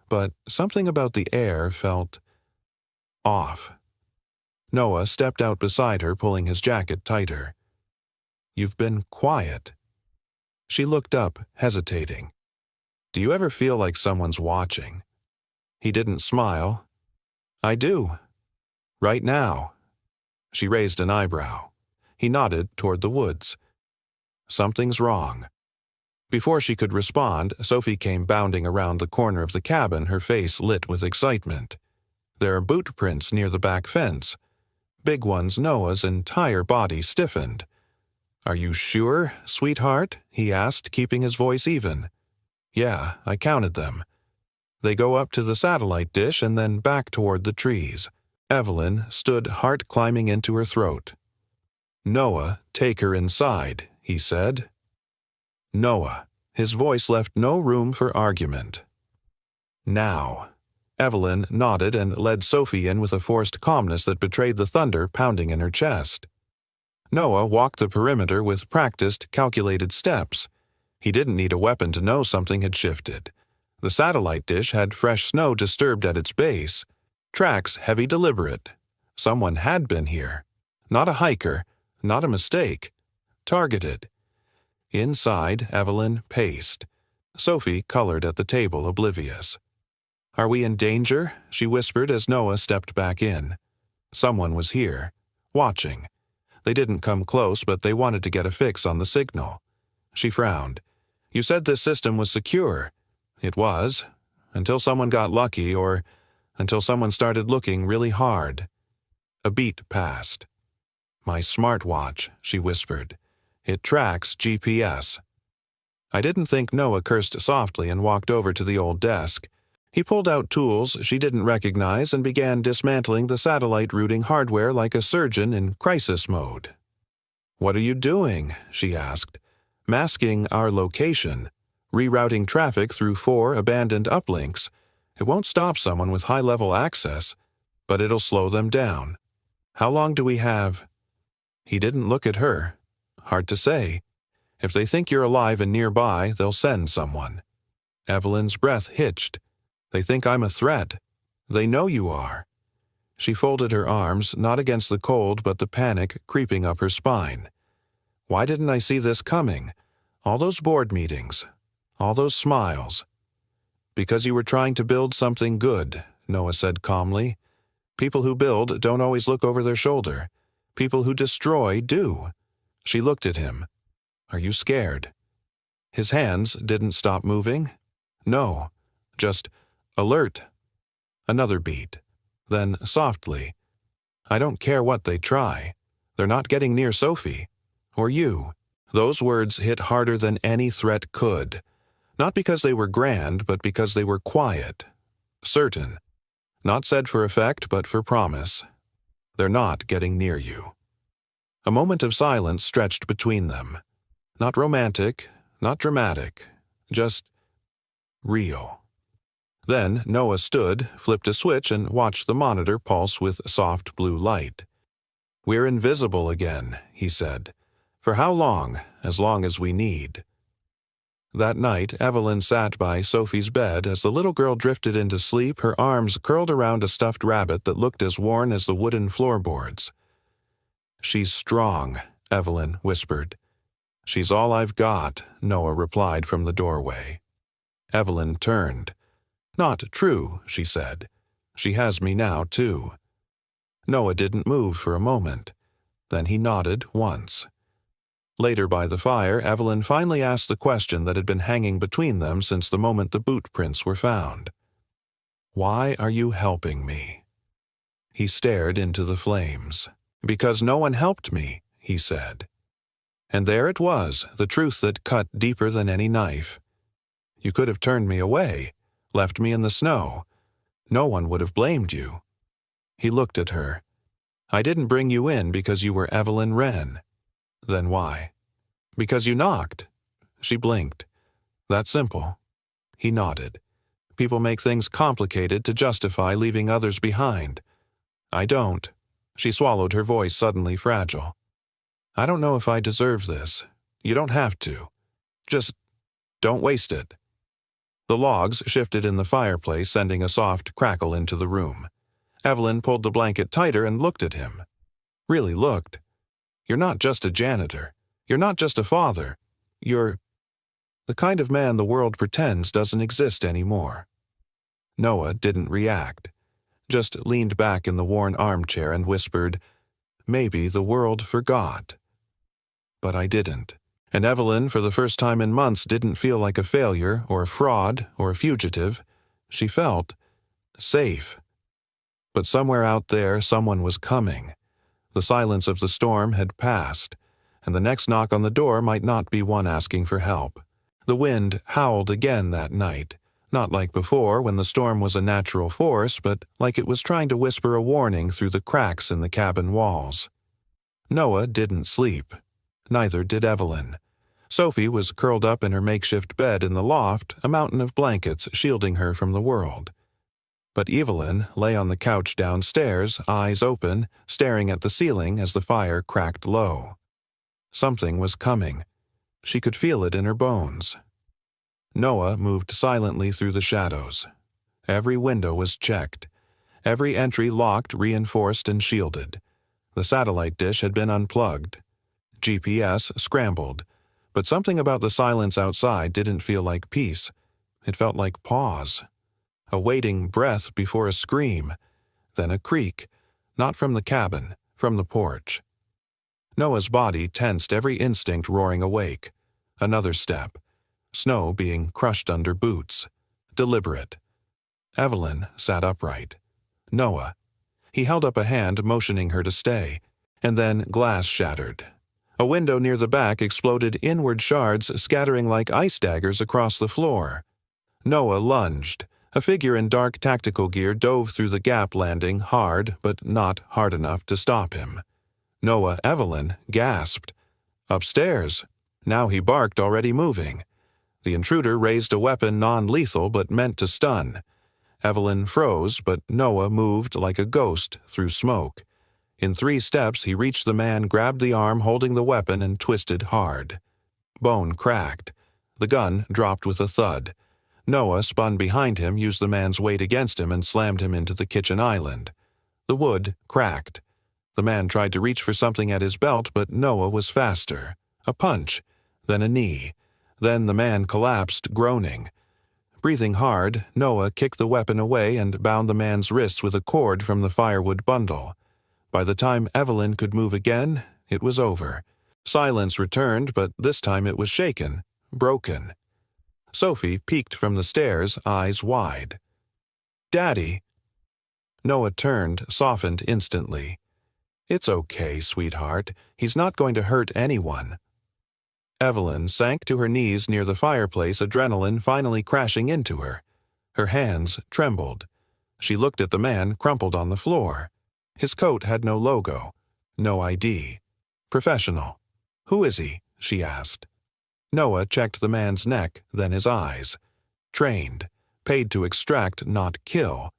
Speaker 1: But something about the air felt off. Noah stepped out beside her, pulling his jacket tighter. "You've been quiet." She looked up, hesitating. "Do you ever feel like someone's watching?" He didn't smile. "I do. Right now." She raised an eyebrow. He nodded toward the woods. "Something's wrong." Before she could respond, Sophie came bounding around the corner of the cabin, her face lit with excitement. There are boot prints near the back fence. Big ones. Noah's entire body stiffened. "Are you sure, sweetheart?" he asked, keeping his voice even. "Yeah, I counted them. They go up to the satellite dish and then back toward the trees." Evelyn stood, heart climbing into her throat. "Noah, take her inside," he said. "Noah." His voice left no room for argument. "Now." Evelyn nodded and led Sophie in with a forced calmness that betrayed the thunder pounding in her chest. Noah walked the perimeter with practiced, calculated steps. He didn't need a weapon to know something had shifted. The satellite dish had fresh snow disturbed at its base. Tracks heavy, deliberate. Someone had been here. Not a hiker, not a mistake. Targeted. Inside, Evelyn paced. Sophie colored at the table, oblivious. "Are we in danger?" she whispered as Noah stepped back in. Someone was here, watching. They didn't come close, but they wanted to get a fix on the signal. She frowned. "You said this system was secure." It was, until someone got lucky or until someone started looking really hard. A beat passed. "My smartwatch," she whispered. "It tracks GPS." I didn't think Noah cursed softly and walked over to the old desk. He pulled out tools she didn't recognize and began dismantling the satellite routing hardware like a surgeon in crisis mode. "What are you doing?" she asked. "Masking our location. Rerouting traffic through 4 abandoned uplinks. It won't stop someone with high-level access, but it'll slow them down. How long do we have?" He didn't look at her. "Hard to say. If they think you're alive and nearby, they'll send someone." Evelyn's breath hitched. "They think I'm a threat. They know you are." She folded her arms, not against the cold but the panic creeping up her spine. "Why didn't I see this coming? All those board meetings. All those smiles." "Because you were trying to build something good," Noah said calmly. "People who build don't always look over their shoulder. People who destroy do." She looked at him. "Are you scared?" His hands didn't stop moving. No, just alert. Another beat. Then softly, I don't care what they try. They're not getting near Sophie. Or you. Those words hit harder than any threat could. Not because they were grand, but because they were quiet. Certain. Not said for effect, but for promise. They're not getting near you. A moment of silence stretched between them. Not romantic, not dramatic, just real. Then Noah stood, flipped a switch, and watched the monitor pulse with soft blue light. "We're invisible again," he said. "For how long? As long as we need." That night, Evelyn sat by Sophie's bed as the little girl drifted into sleep, her arms curled around a stuffed rabbit that looked as worn as the wooden floorboards. "She's strong," Evelyn whispered. "She's all I've got," Noah replied from the doorway. Evelyn turned. "Not true," she said. "She has me now, too." Noah didn't move for a moment. Then he nodded once. Later by the fire, Evelyn finally asked the question that had been hanging between them since the moment the boot prints were found. "Why are you helping me?" He stared into the flames. "Because no one helped me," he said. And there it was, the truth that cut deeper than any knife. "You could have turned me away, left me in the snow. No one would have blamed you." He looked at her. "I didn't bring you in because you were Evelyn Wren." "Then why?" "Because you knocked." She blinked. "That simple." He nodded. "People make things complicated to justify leaving others behind. I don't." She swallowed, her voice suddenly fragile. "I don't know if I deserve this. You don't have to. Just don't waste it." The logs shifted in the fireplace, sending a soft crackle into the room. Evelyn pulled the blanket tighter and looked at him. Really looked. "You're not just a janitor. You're not just a father. You're the kind of man the world pretends doesn't exist anymore." Noah didn't react. Just leaned back in the worn armchair and whispered, "Maybe the world forgot." But I didn't. And Evelyn, for the first time in months, didn't feel like a failure or a fraud or a fugitive. She felt safe. But somewhere out there, someone was coming. The silence of the storm had passed, and the next knock on the door might not be one asking for help. The wind howled again that night, not like before when the storm was a natural force, but like it was trying to whisper a warning through the cracks in the cabin walls. Noah didn't sleep. Neither did Evelyn. Sophie was curled up in her makeshift bed in the loft, a mountain of blankets shielding her from the world. But Evelyn lay on the couch downstairs, eyes open, staring at the ceiling as the fire cracked low. Something was coming. She could feel it in her bones. Noah moved silently through the shadows. Every window was checked. Every entry locked, reinforced, and shielded. The satellite dish had been unplugged. GPS scrambled. But something about the silence outside didn't feel like peace. It felt like pause. A waiting breath before a scream. Then a creak. Not from the cabin, from the porch. Noah's body tensed, every instinct roaring awake. Another step. Snow being crushed under boots. Deliberate. Evelyn sat upright. Noah. He held up a hand, motioning her to stay. And then glass shattered. A window near the back exploded, inward shards scattering like ice daggers across the floor. Noah lunged. A figure in dark tactical gear dove through the gap, landing hard, but not hard enough to stop him. Evelyn gasped. Upstairs. Now he barked, already moving. The intruder raised a weapon non-lethal but meant to stun. Evelyn froze, but Noah moved like a ghost through smoke. In 3 steps, he reached the man, grabbed the arm holding the weapon, and twisted hard. Bone cracked. The gun dropped with a thud. Noah spun behind him, used the man's weight against him, and slammed him into the kitchen island. The wood cracked. The man tried to reach for something at his belt, but Noah was faster. A punch, then a knee. Then the man collapsed, groaning. Breathing hard, Noah kicked the weapon away and bound the man's wrists with a cord from the firewood bundle. By the time Evelyn could move again, it was over. Silence returned, but this time it was shaken, broken. Sophie peeked from the stairs, eyes wide. "Daddy!" Noah turned, softened instantly. "It's okay, sweetheart. He's not going to hurt anyone." Evelyn sank to her knees near the fireplace, adrenaline finally crashing into her. Her hands trembled. She looked at the man crumpled on the floor. His coat had no logo, no ID. Professional. "Who is he?" she asked. Noah checked the man's neck, then his eyes. "Trained. Paid to extract, not kill.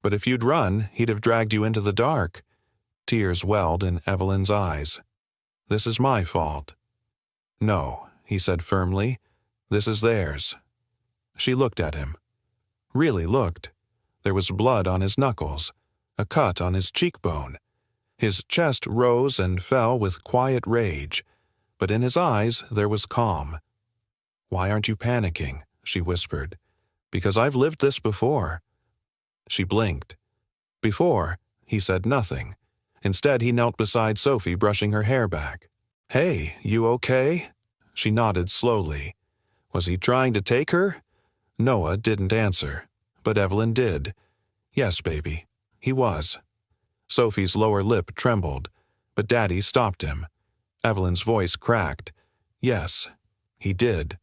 Speaker 1: But if you'd run, he'd have dragged you into the dark." Tears welled in Evelyn's eyes. "This is my fault." "No," he said firmly. "This is theirs." She looked at him. Really looked. There was blood on his knuckles, a cut on his cheekbone. His chest rose and fell with quiet rage, but in his eyes there was calm. "Why aren't you panicking?" she whispered. "Because I've lived this before." She blinked. Before, he said nothing. Instead, he knelt beside Sophie, brushing her hair back. "Hey, you okay?" She nodded slowly. Was he trying to take her? Noah didn't answer, but Evelyn did. "Yes, baby, he was." Sophie's lower lip trembled, but Daddy stopped him. Evelyn's voice cracked. "Yes, he did."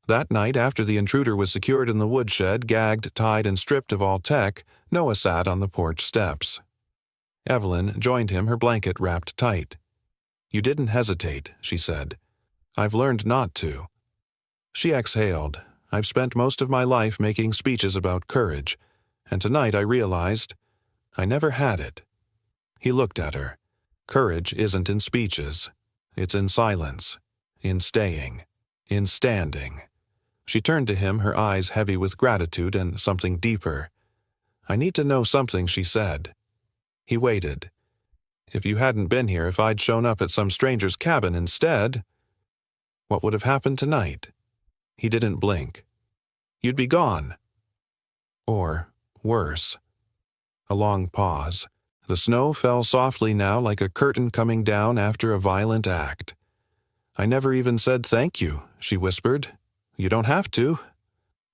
Speaker 1: That night, after the intruder was secured in the woodshed, gagged, tied, and stripped of all tech, Noah sat on the porch steps. Evelyn joined him, her blanket wrapped tight. "You didn't hesitate," she said. "I've learned not to." She exhaled. "I've spent most of my life making speeches about courage, and tonight I realized I never had it." He looked at her. Courage isn't in speeches. It's in silence, in staying, in standing. She turned to him, her eyes heavy with gratitude and something deeper. "I need to know something," she said. He waited. "If you hadn't been here, if I'd shown up at some stranger's cabin instead, what would have happened tonight?" He didn't blink. "You'd be gone. Or worse." A long pause. The snow fell softly now, like a curtain coming down after a violent act. "I never even said thank you," she whispered. "You don't have to."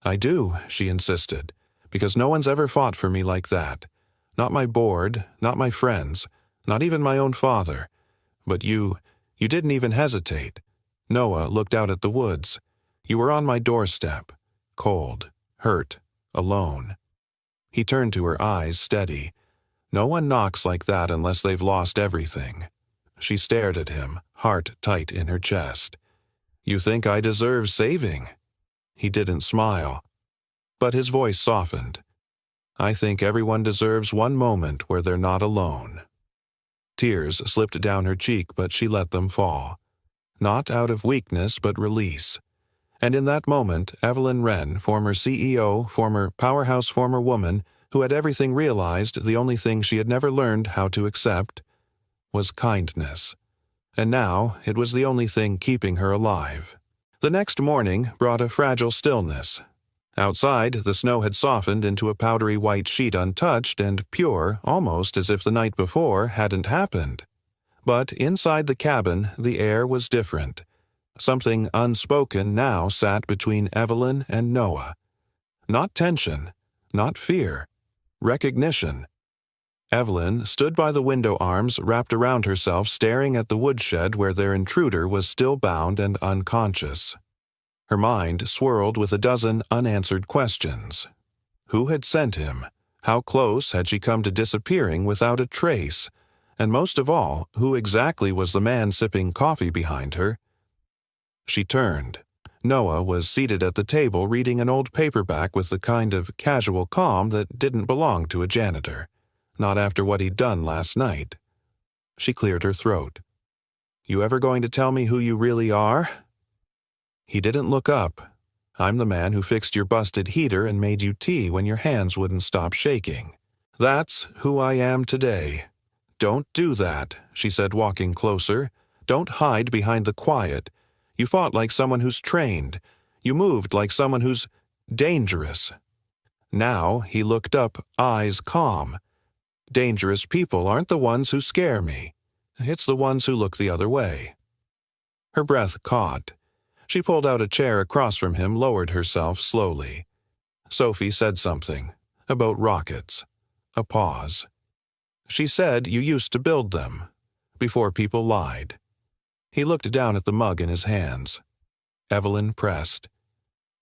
Speaker 1: "I do," she insisted, "because no one's ever fought for me like that. Not my board, not my friends, not even my own father. But you didn't even hesitate." Noah looked out at the woods. "You were on my doorstep, cold, hurt, alone." He turned to her, eyes steady. "No one knocks like that unless they've lost everything." She stared at him, heart tight in her chest. "You think I deserve saving?" He didn't smile, but his voice softened. "I think everyone deserves one moment where they're not alone." Tears slipped down her cheek, but she let them fall. Not out of weakness, but release. And in that moment, Evelyn Wren, former CEO, former powerhouse, former woman, who had everything, realized the only thing she had never learned how to accept was kindness. And now it was the only thing keeping her alive. The next morning brought a fragile stillness. Outside, the snow had softened into a powdery white sheet, untouched and pure, almost as if the night before hadn't happened. But inside the cabin, the air was different. Something unspoken now sat between Evelyn and Noah. Not tension, not fear, recognition. Evelyn stood by the window, arms wrapped around herself, staring at the woodshed where their intruder was still bound and unconscious. Her mind swirled with a dozen unanswered questions. Who had sent him? How close had she come to disappearing without a trace? And most of all, who exactly was the man sipping coffee behind her? She turned. Noah was seated at the table reading an old paperback with the kind of casual calm that didn't belong to a janitor. Not after what he'd done last night. She cleared her throat. "You ever going to tell me who you really are?" He didn't look up. "I'm the man who fixed your busted heater and made you tea when your hands wouldn't stop shaking. That's who I am today." "Don't do that," she said, walking closer. "Don't hide behind the quiet. You fought like someone who's trained. You moved like someone who's dangerous." Now he looked up, eyes calm. "Dangerous people aren't the ones who scare me. It's the ones who look the other way." Her breath caught. She pulled out a chair across from him, lowered herself slowly. Sophie said something about rockets. A pause. She said you used to build them, before people lied. He looked down at the mug in his hands. Evelyn pressed.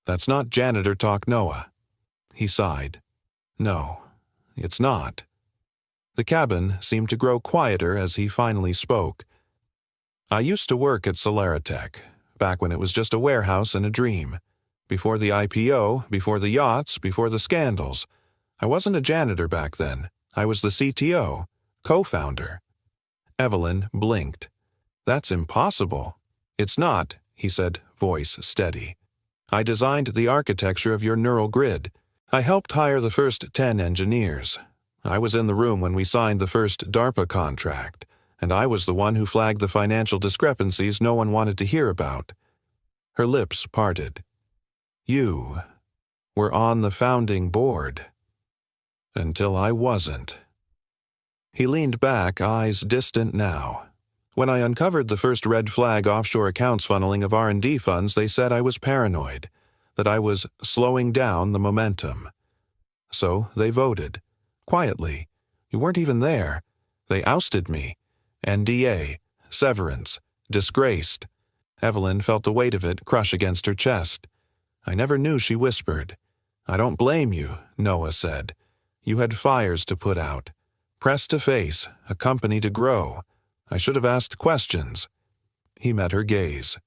Speaker 1: That's not janitor talk, Noah. He sighed. No, it's not. The cabin seemed to grow quieter as he finally spoke. I used to work at Solaritech, back when it was just a warehouse and a dream. Before the IPO, before the yachts, before the scandals. I wasn't a janitor back then. I was the CTO, co-founder. Evelyn blinked. That's impossible. It's not, he said, voice steady. I designed the architecture of your neural grid. I helped hire the first 10 engineers. I was in the room when we signed the first DARPA contract, and I was the one who flagged the financial discrepancies no one wanted to hear about. Her lips parted. You were on the founding board. Until I wasn't. He leaned back, eyes distant now. When I uncovered the first red flag offshore accounts funneling of R&D funds, they said I was paranoid, that I was slowing down the momentum. So they voted. Quietly. You weren't even there. They ousted me. NDA. Severance. Disgraced. Evelyn felt the weight of it crush against her chest. I never knew, she whispered. I don't blame you, Noah said. You had fires to put out. Press to face, a company to grow. I should have asked questions. He met her gaze.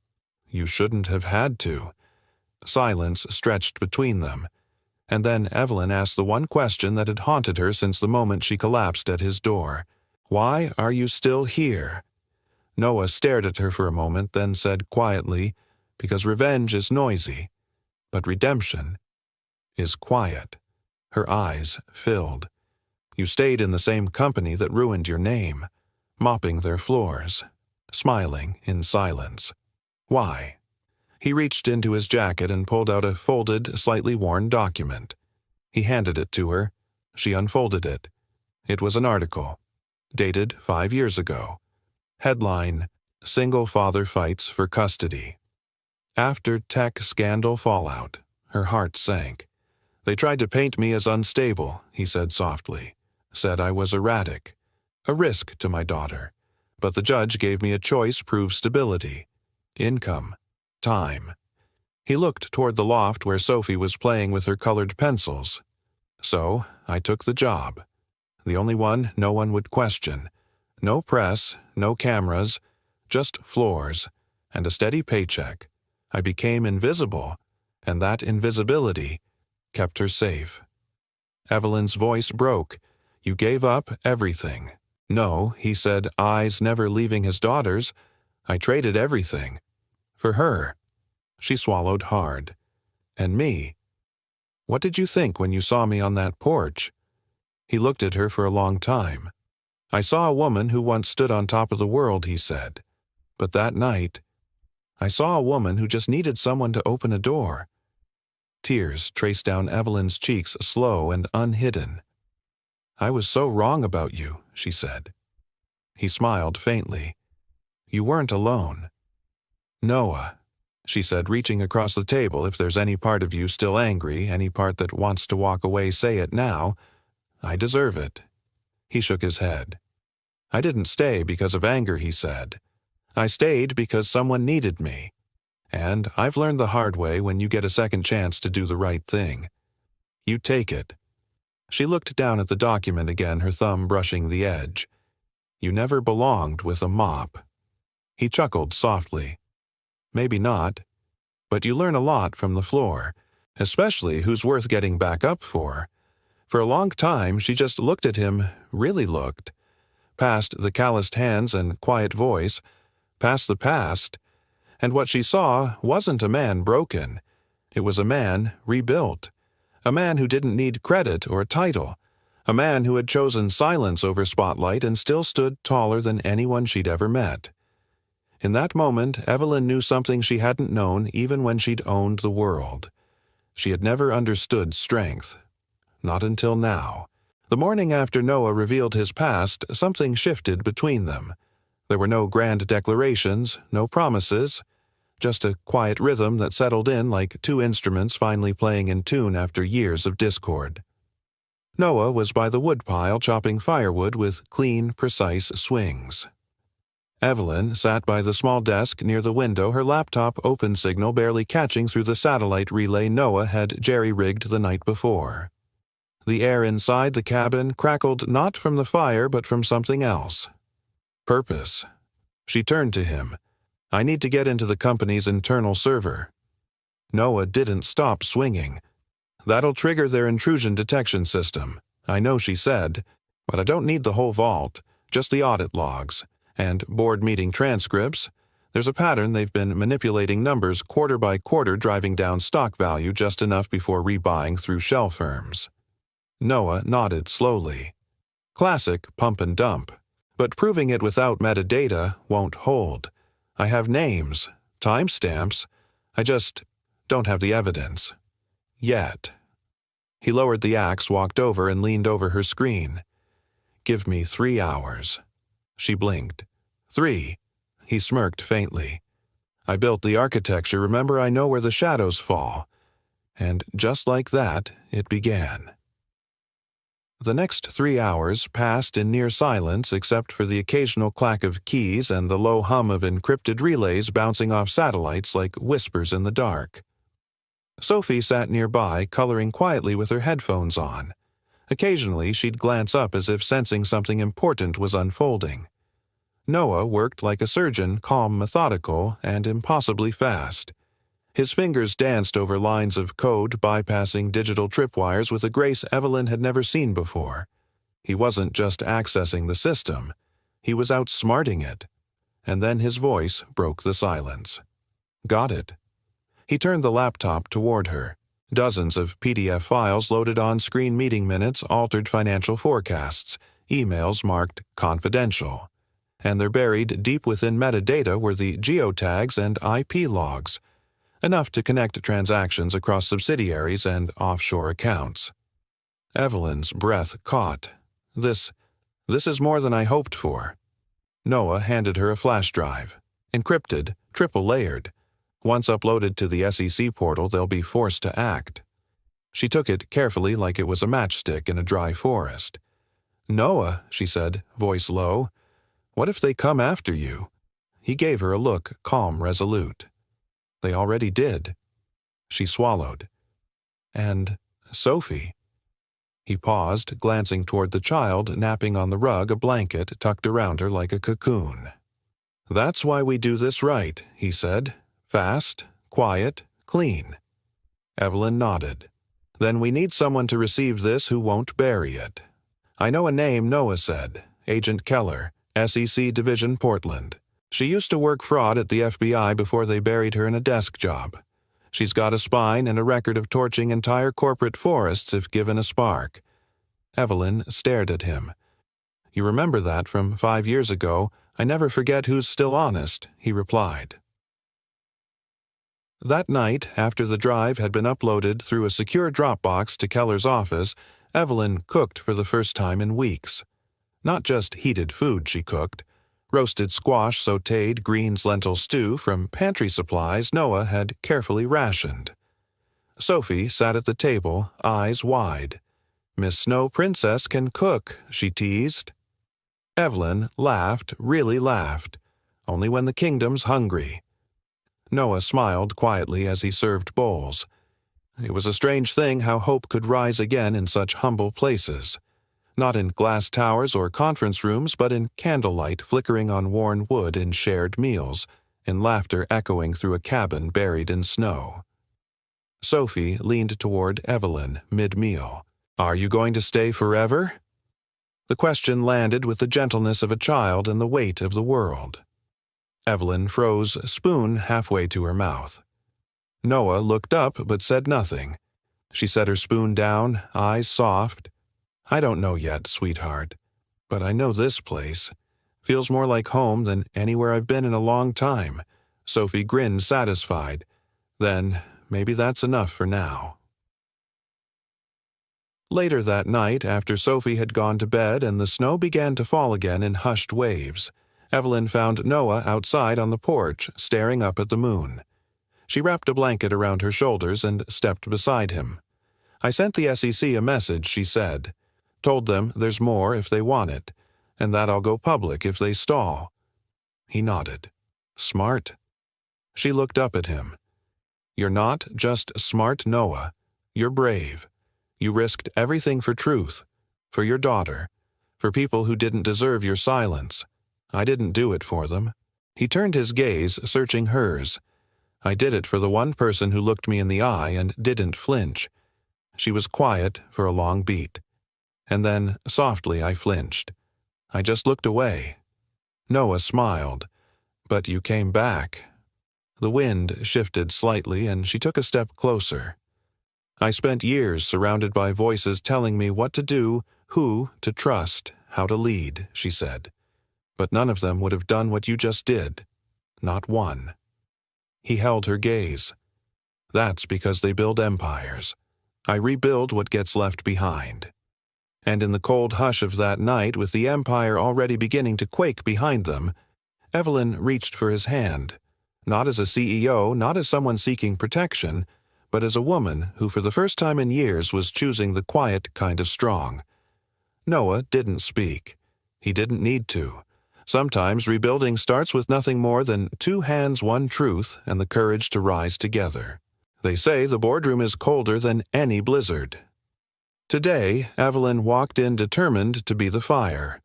Speaker 1: You shouldn't have had to. Silence stretched between them. And then Evelyn asked the one question that had haunted her since the moment she collapsed at his door. Why are you still here? Noah stared at her for a moment, then said quietly, because revenge is noisy, but redemption is quiet. Her eyes filled. You stayed in the same company that ruined your name, mopping their floors, smiling in silence. Why? He reached into his jacket and pulled out a folded, slightly worn document. He handed it to her. She unfolded it. It was an article, dated 5 years ago. Headline, Single Father Fights for Custody. After tech scandal fallout, her heart sank. They tried to paint me as unstable, he said softly. Said I was erratic. A risk to my daughter. But the judge gave me a choice, prove stability. Income. Time. He looked toward the loft where Sophie was playing with her colored pencils. So, I took the job. The only one no one would question. No press, no cameras, just floors, and a steady paycheck. I became invisible, and that invisibility kept her safe. Evelyn's voice broke. You gave up everything. No, he said, eyes never leaving his daughter's. I traded everything. For her. She swallowed hard. And me. What did you think when you saw me on that porch? He looked at her for a long time. I saw a woman who once stood on top of the world, he said. But that night, I saw a woman who just needed someone to open a door. Tears traced down Evelyn's cheeks, slow and unhidden. I was so wrong about you, she said. He smiled faintly. You weren't alone. Noah, she said, reaching across the table, if there's any part of you still angry, any part that wants to walk away, say it now. I deserve it. He shook his head. I didn't stay because of anger, he said. I stayed because someone needed me. And I've learned the hard way when you get a second chance to do the right thing. You take it. She looked down at the document again, her thumb brushing the edge. You never belonged with a mop. He chuckled softly. Maybe not. But you learn a lot from the floor, especially who's worth getting back up for. For a long time, she just looked at him, really looked. Past the calloused hands and quiet voice, past the past, and what she saw wasn't a man broken. It was a man rebuilt. A man who didn't need credit or title. A man who had chosen silence over spotlight and still stood taller than anyone she'd ever met. In that moment, Evelyn knew something she hadn't known even when she'd owned the world. She had never understood strength. Not until now. The morning after Noah revealed his past, something shifted between them. There were no grand declarations, no promises, just a quiet rhythm that settled in like two instruments finally playing in tune after years of discord. Noah was by the woodpile chopping firewood with clean, precise swings. Evelyn sat by the small desk near the window, her laptop open signal barely catching through the satellite relay Noah had jerry-rigged the night before. The air inside the cabin crackled not from the fire but from something else. Purpose. She turned to him. "I need to get into the company's internal server." Noah didn't stop swinging. "That'll trigger their intrusion detection system. I know," she said, "but I don't need the whole vault, just the audit logs. And board meeting transcripts. There's a pattern they've been manipulating numbers quarter by quarter, driving down stock value just enough before rebuying through shell firms." Noah nodded slowly. Classic pump and dump. But proving it without metadata won't hold. I have names, timestamps. I just don't have the evidence. Yet. He lowered the axe, walked over, and leaned over her screen. "Give me 3 hours." She blinked. 3. He smirked faintly. "I built the architecture, remember? I know where the shadows fall." And just like that, it began. The next 3 hours passed in near silence except for the occasional clack of keys and the low hum of encrypted relays bouncing off satellites like whispers in the dark. Sophie sat nearby, coloring quietly with her headphones on. Occasionally, she'd glance up as if sensing something important was unfolding. Noah worked like a surgeon, calm, methodical, and impossibly fast. His fingers danced over lines of code, bypassing digital tripwires with a grace Evelyn had never seen before. He wasn't just accessing the system. He was outsmarting it. And then his voice broke the silence. "Got it." He turned the laptop toward her. Dozens of PDF files loaded on-screen, meeting minutes, altered financial forecasts, emails marked confidential. And they're buried deep within metadata were the geotags and IP logs, enough to connect transactions across subsidiaries and offshore accounts. Evelyn's breath caught. This is more than I hoped for." Noah handed her a flash drive. Encrypted, triple-layered. Once uploaded to the SEC portal, they'll be forced to act. She took it carefully like it was a matchstick in a dry forest. "Noah," she said, voice low, "what if they come after you?" He gave her a look, calm, resolute. "They already did." She swallowed. "And Sophie?" He paused, glancing toward the child napping on the rug, a blanket tucked around her like a cocoon. "That's why we do this right," he said. "Fast, quiet, clean." Evelyn nodded. "Then we need someone to receive this who won't bury it." "I know a name," Noah said. "Agent Keller, SEC Division, Portland. She used to work fraud at the FBI before they buried her in a desk job. She's got a spine and a record of torching entire corporate forests if given a spark." Evelyn stared at him. "You remember that from 5 years ago. I never forget who's still honest," he replied. That night, after the drive had been uploaded through a secure Dropbox to Keller's office, Evelyn cooked for the first time in weeks. Not just heated food she cooked. Roasted squash, sautéed greens, lentil stew from pantry supplies Noah had carefully rationed. Sophie sat at the table, eyes wide. "Miss Snow Princess can cook," she teased. Evelyn laughed, really laughed. "Only when the kingdom's hungry." Noah smiled quietly as he served bowls. It was a strange thing how hope could rise again in such humble places. Not in glass towers or conference rooms, but in candlelight flickering on worn wood in shared meals, in laughter echoing through a cabin buried in snow. Sophie leaned toward Evelyn mid-meal. "Are you going to stay forever?" The question landed with the gentleness of a child and the weight of the world. Evelyn froze, spoon halfway to her mouth. Noah looked up but said nothing. She set her spoon down, eyes soft. "I don't know yet, sweetheart. But I know this place. Feels more like home than anywhere I've been in a long time." Sophie grinned, satisfied. "Then maybe that's enough for now." Later that night, after Sophie had gone to bed and the snow began to fall again in hushed waves, Evelyn found Noah outside on the porch, staring up at the moon. She wrapped a blanket around her shoulders and stepped beside him. "I sent the SEC a message," she said. "Told them there's more if they want it, and that I'll go public if they stall." He nodded. "Smart." She looked up at him. "You're not just smart, Noah. You're brave. You risked everything for truth, for your daughter, for people who didn't deserve your silence. I didn't do it for them." He turned his gaze, searching hers. "I did it for the one person who looked me in the eye and didn't flinch." She was quiet for a long beat. And then, softly, I flinched. I just looked away. Noah smiled. "But you came back." The wind shifted slightly, and she took a step closer. "I spent years surrounded by voices telling me what to do, who to trust, how to lead," she said. "But none of them would have done what you just did. Not one." He held her gaze. "That's because they build empires. I rebuild what gets left behind." And in the cold hush of that night, with the empire already beginning to quake behind them, Evelyn reached for his hand, not as a CEO, not as someone seeking protection, but as a woman who for the first time in years was choosing the quiet kind of strong. Noah didn't speak. He didn't need to. Sometimes rebuilding starts with nothing more than two hands, one truth, and the courage to rise together. They say the boardroom is colder than any blizzard. Today, Evelyn walked in determined to be the fire.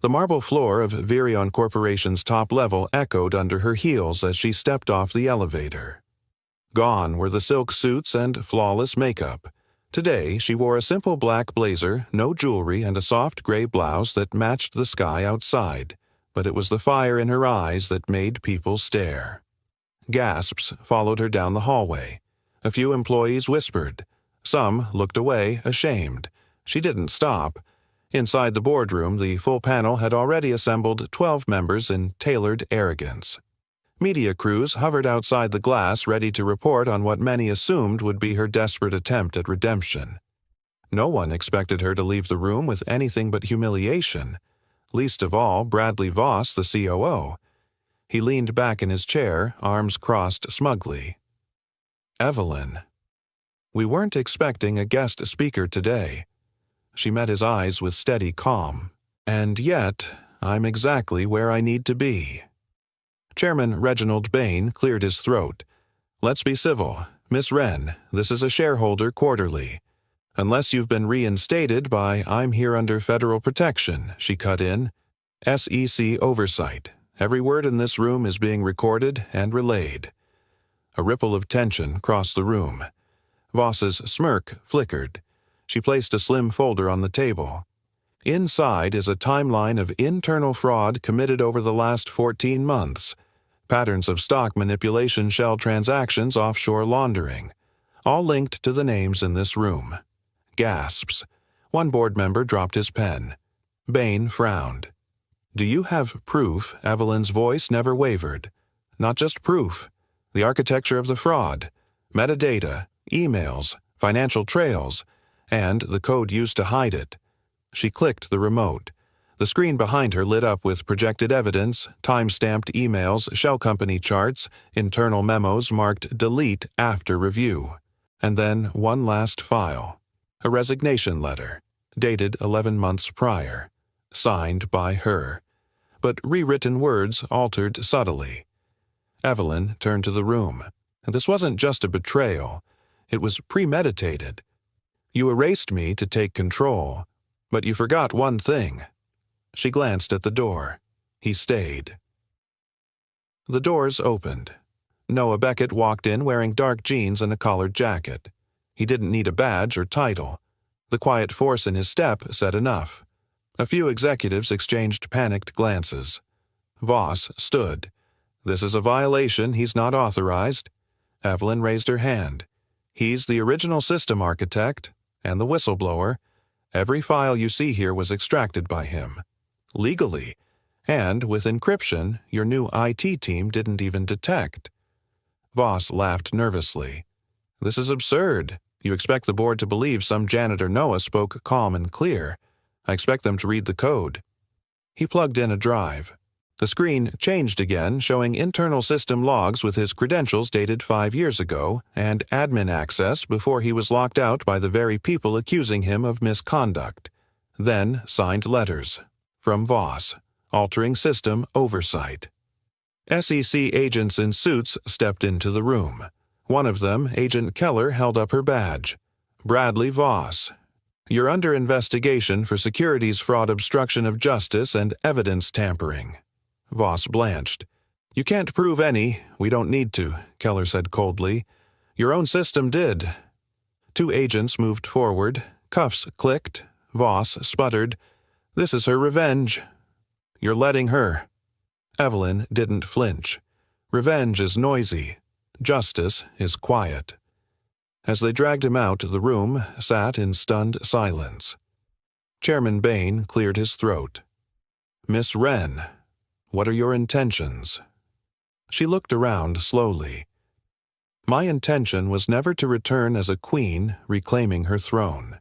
Speaker 1: The marble floor of Virion Corporation's top level echoed under her heels as she stepped off the elevator. Gone were the silk suits and flawless makeup. Today, she wore a simple black blazer, no jewelry, and a soft gray blouse that matched the sky outside, but it was the fire in her eyes that made people stare. Gasps followed her down the hallway. A few employees whispered. Some looked away, ashamed. She didn't stop. Inside the boardroom, the full panel had already assembled 12 members in tailored arrogance. Media crews hovered outside the glass, ready to report on what many assumed would be her desperate attempt at redemption. No one expected her to leave the room with anything but humiliation, least of all Bradley Voss, the COO. He leaned back in his chair, arms crossed smugly. "Evelyn." "We weren't expecting a guest speaker today." She met his eyes with steady calm. "And yet, I'm exactly where I need to be." Chairman Reginald Bain cleared his throat. "Let's be civil. Miss Wren, this is a shareholder quarterly. Unless you've been reinstated by I'm here under federal protection," she cut in. "SEC oversight. Every word in this room is being recorded and relayed." A ripple of tension crossed the room. Voss's smirk flickered. She placed a slim folder on the table. Inside is a timeline of internal fraud committed over the last 14 months. Patterns of stock manipulation, shell transactions, offshore laundering. All linked to the names in this room. Gasps. One board member dropped his pen. Bain frowned. "Do you have proof?" Evelyn's voice never wavered. "Not just proof. The architecture of the fraud. Metadata, emails, financial trails, and the code used to hide it." She clicked the remote. The screen behind her lit up with projected evidence, time-stamped emails, shell company charts, internal memos marked delete after review. And then one last file. A resignation letter, dated 11 months prior, signed by her. But rewritten words altered subtly. Evelyn turned to the room. This wasn't just a betrayal. It was premeditated. "You erased me to take control, but you forgot one thing." She glanced at the door. He stayed. The doors opened. Noah Beckett walked in wearing dark jeans and a collared jacket. He didn't need a badge or title. The quiet force in his step said enough. A few executives exchanged panicked glances. Voss stood. "This is a violation. He's not authorized." Evelyn raised her hand. "He's the original system architect and the whistleblower. Every file you see here was extracted by him. Legally. And with encryption, your new IT team didn't even detect." Voss laughed nervously. "This is absurd. You expect the board to believe some janitor Noah spoke calm and clear. I expect them to read the code." He plugged in a drive. The screen changed again, showing internal system logs with his credentials dated 5 years ago and admin access before he was locked out by the very people accusing him of misconduct. Then signed letters. From Voss, altering system oversight. SEC agents in suits stepped into the room. One of them, Agent Keller, held up her badge. Bradley Voss. You're under investigation for securities fraud, obstruction of justice, and evidence tampering. Voss blanched. You can't prove any. We don't need to, Keller said coldly. Your own system did. 2 agents moved forward. Cuffs clicked. Voss sputtered. This is her revenge. You're letting her. Evelyn didn't flinch. Revenge is noisy. Justice is quiet. As they dragged him out, the room sat in stunned silence. Chairman Bain cleared his throat. Miss Wren, what are your intentions? She looked around slowly. My intention was never to return as a queen reclaiming her throne.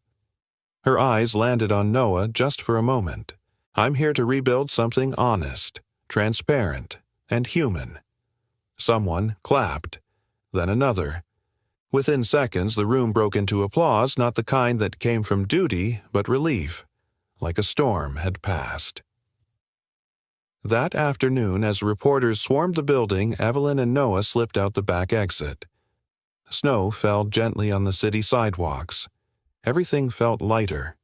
Speaker 1: Her eyes landed on Noah just for a moment. I'm here to rebuild something honest, transparent, and human. Someone clapped, then another. Within seconds, the room broke into applause, not the kind that came from duty, but relief, like a storm had passed. That afternoon, as reporters swarmed the building, Evelyn and Noah slipped out the back exit. Snow fell gently on the city sidewalks. Everything felt lighter.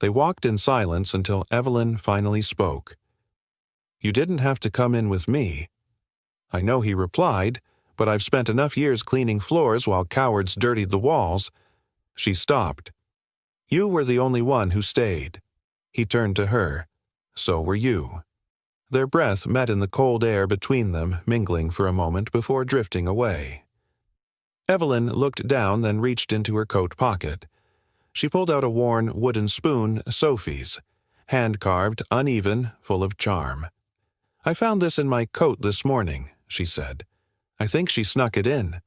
Speaker 1: They walked in silence until Evelyn finally spoke. You didn't have to come in with me. I know, he replied, but I've spent enough years cleaning floors while cowards dirtied the walls. She stopped. You were the only one who stayed. He turned to her. So were you. Their breath met in the cold air between them, mingling for a moment before drifting away. Evelyn looked down, then reached into her coat pocket. She pulled out a worn wooden spoon, Sophie's, hand-carved, uneven, full of charm. I found this in my coat this morning, she said. I think she snuck it in.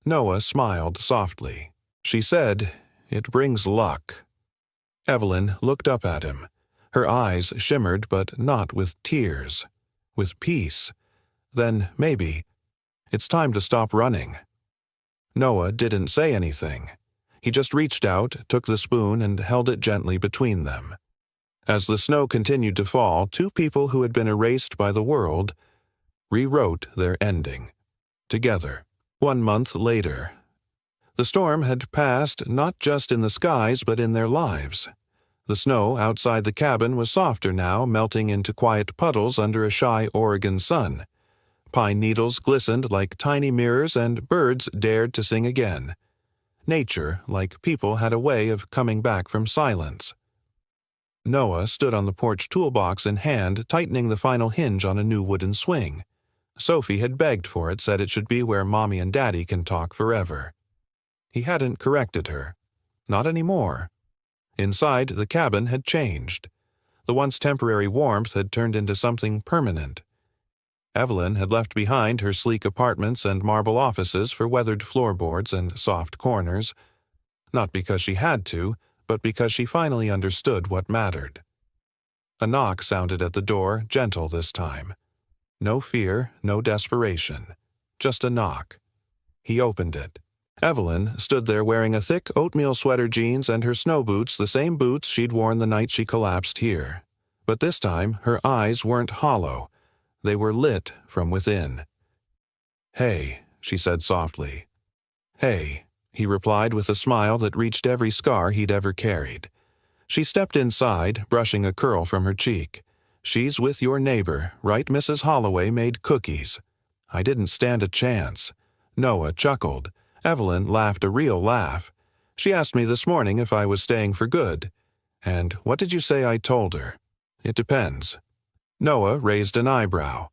Speaker 1: Noah smiled softly. She said, it brings luck. Evelyn looked up at him. Her eyes shimmered, but not with tears. With peace. Then, maybe, it's time to stop running. Noah didn't say anything. He just reached out, took the spoon, and held it gently between them. As the snow continued to fall, 2 people who had been erased by the world rewrote their ending. Together. 1 month later. The storm had passed not just in the skies, but in their lives. The snow outside the cabin was softer now, melting into quiet puddles under a shy Oregon sun. Pine needles glistened like tiny mirrors, and birds dared to sing again. Nature, like people, had a way of coming back from silence. Noah stood on the porch, toolbox in hand, tightening the final hinge on a new wooden swing. Sophie had begged for it, said it should be where Mommy and Daddy can talk forever. He hadn't corrected her. Not anymore. Inside, the cabin had changed. The once temporary warmth had turned into something permanent. Evelyn had left behind her sleek apartments and marble offices for weathered floorboards and soft corners, not because she had to, but because she finally understood what mattered. A knock sounded at the door, gentle this time. No fear, no desperation. Just a knock. He opened it. Evelyn stood there wearing a thick oatmeal sweater, jeans, and her snow boots, the same boots she'd worn the night she collapsed here. But this time, her eyes weren't hollow. They were lit from within. Hey, she said softly. Hey, he replied with a smile that reached every scar he'd ever carried. She stepped inside, brushing a curl from her cheek. She's with your neighbor, right? Mrs. Holloway made cookies. I didn't stand a chance. Noah chuckled. Evelyn laughed a real laugh. She asked me this morning if I was staying for good. And what did you say I told her? It depends. Noah raised an eyebrow.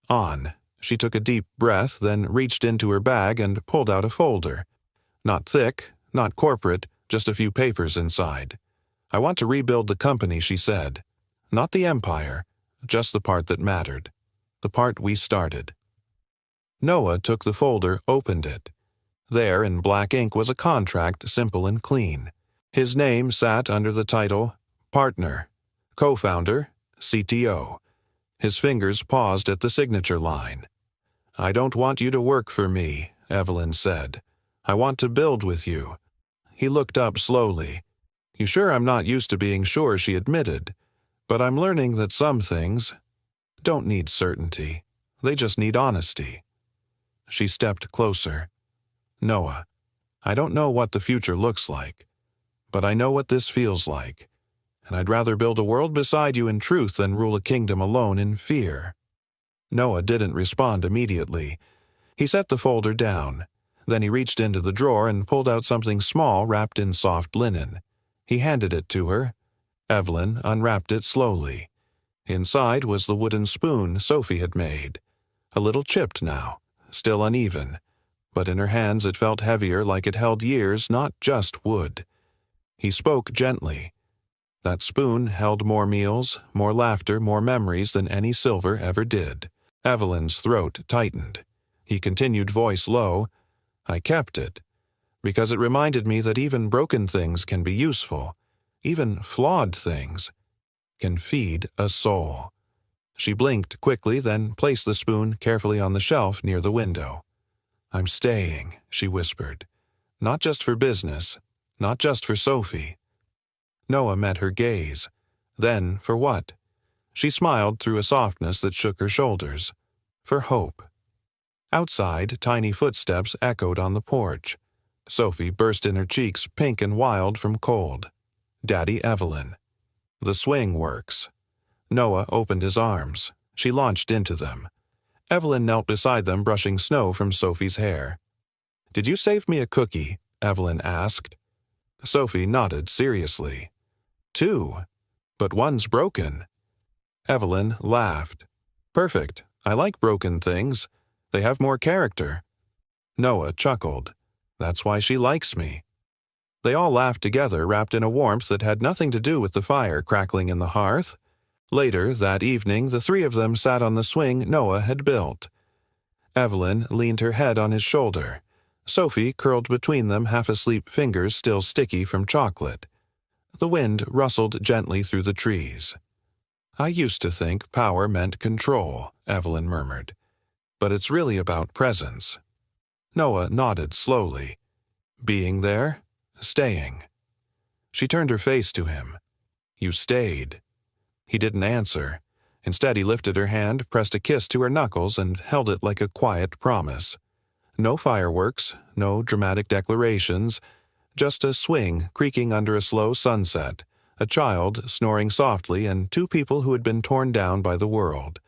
Speaker 1: On. She took a deep breath, then reached into her bag and pulled out a folder. Not thick, not corporate, just a few papers inside. I want to rebuild the company, she said. Not the empire, just the part that mattered. The part we started. Noah took the folder, opened it. There, in black ink, was a contract, simple and clean. His name sat under the title, Partner, Co-founder, CTO. His fingers paused at the signature line. "I don't want you to work for me," Evelyn said. "I want to build with you." He looked up slowly. "You sure I'm not used to being sure," she admitted. "But I'm learning that some things don't need certainty. They just need honesty." She stepped closer. "Noah, I don't know what the future looks like, but I know what this feels like, and I'd rather build a world beside you in truth than rule a kingdom alone in fear." Noah didn't respond immediately. He set the folder down. Then he reached into the drawer and pulled out something small wrapped in soft linen. He handed it to her. Evelyn unwrapped it slowly. Inside was the wooden spoon Sophie had made. A little chipped now, still uneven, but in her hands it felt heavier, like it held years, not just wood. He spoke gently. That spoon held more meals, more laughter, more memories than any silver ever did. Evelyn's throat tightened. He continued, voice low, "I kept it, because it reminded me that even broken things can be useful. Even flawed things can feed a soul." She blinked quickly, then placed the spoon carefully on the shelf near the window. "I'm staying," she whispered. "Not just for business, not just for Sophie." Noah met her gaze. Then, for what? She smiled through a softness that shook her shoulders. For hope. Outside, tiny footsteps echoed on the porch. Sophie burst in her cheeks, pink and wild from cold. Daddy Evelyn. "The swing works." Noah opened his arms. She launched into them. Evelyn knelt beside them, brushing snow from Sophie's hair. "Did you save me a cookie?" Evelyn asked. Sophie nodded seriously. "Two, but one's broken." Evelyn laughed. "Perfect. I like broken things. They have more character." Noah chuckled. "That's why she likes me." They all laughed together, wrapped in a warmth that had nothing to do with the fire crackling in the hearth. Later that evening, the three of them sat on the swing Noah had built. Evelyn leaned her head on his shoulder. Sophie curled between them, half-asleep fingers still sticky from chocolate. The wind rustled gently through the trees. "I used to think power meant control," Evelyn murmured. "But it's really about presence." Noah nodded slowly. "Being there, staying." She turned her face to him. "You stayed." He didn't answer. Instead, he lifted her hand, pressed a kiss to her knuckles, and held it like a quiet promise. No fireworks, no dramatic declarations, just a swing creaking under a slow sunset, a child snoring softly, and two people who had been torn down by the world.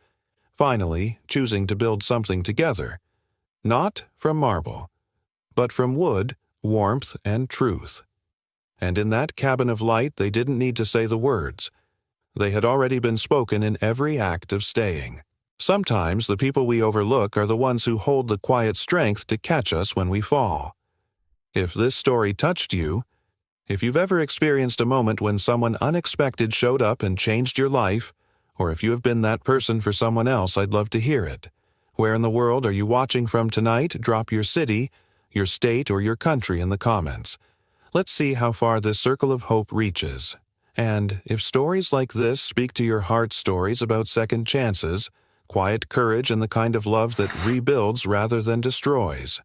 Speaker 1: Finally, choosing to build something together. Not from marble, but from wood, warmth, and truth. And in that cabin of light, they didn't need to say the words. They had already been spoken in every act of staying. Sometimes the people we overlook are the ones who hold the quiet strength to catch us when we fall. If this story touched you, if you've ever experienced a moment when someone unexpected showed up and changed your life, or if you have been that person for someone else, I'd love to hear it. Where in the world are you watching from tonight? Drop your city, your state, or your country in the comments. Let's see how far this circle of hope reaches. And if stories like this speak to your heart, stories about second chances, quiet courage, and the kind of love that rebuilds rather than destroys,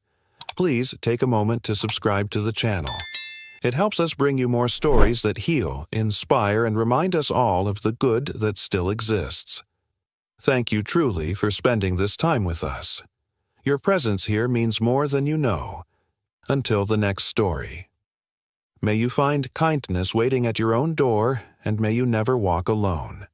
Speaker 1: please take a moment to subscribe to the channel. It helps us bring you more stories that heal, inspire, and remind us all of the good that still exists. Thank you truly for spending this time with us. Your presence here means more than you know. Until the next story. May you find kindness waiting at your own door, and may you never walk alone.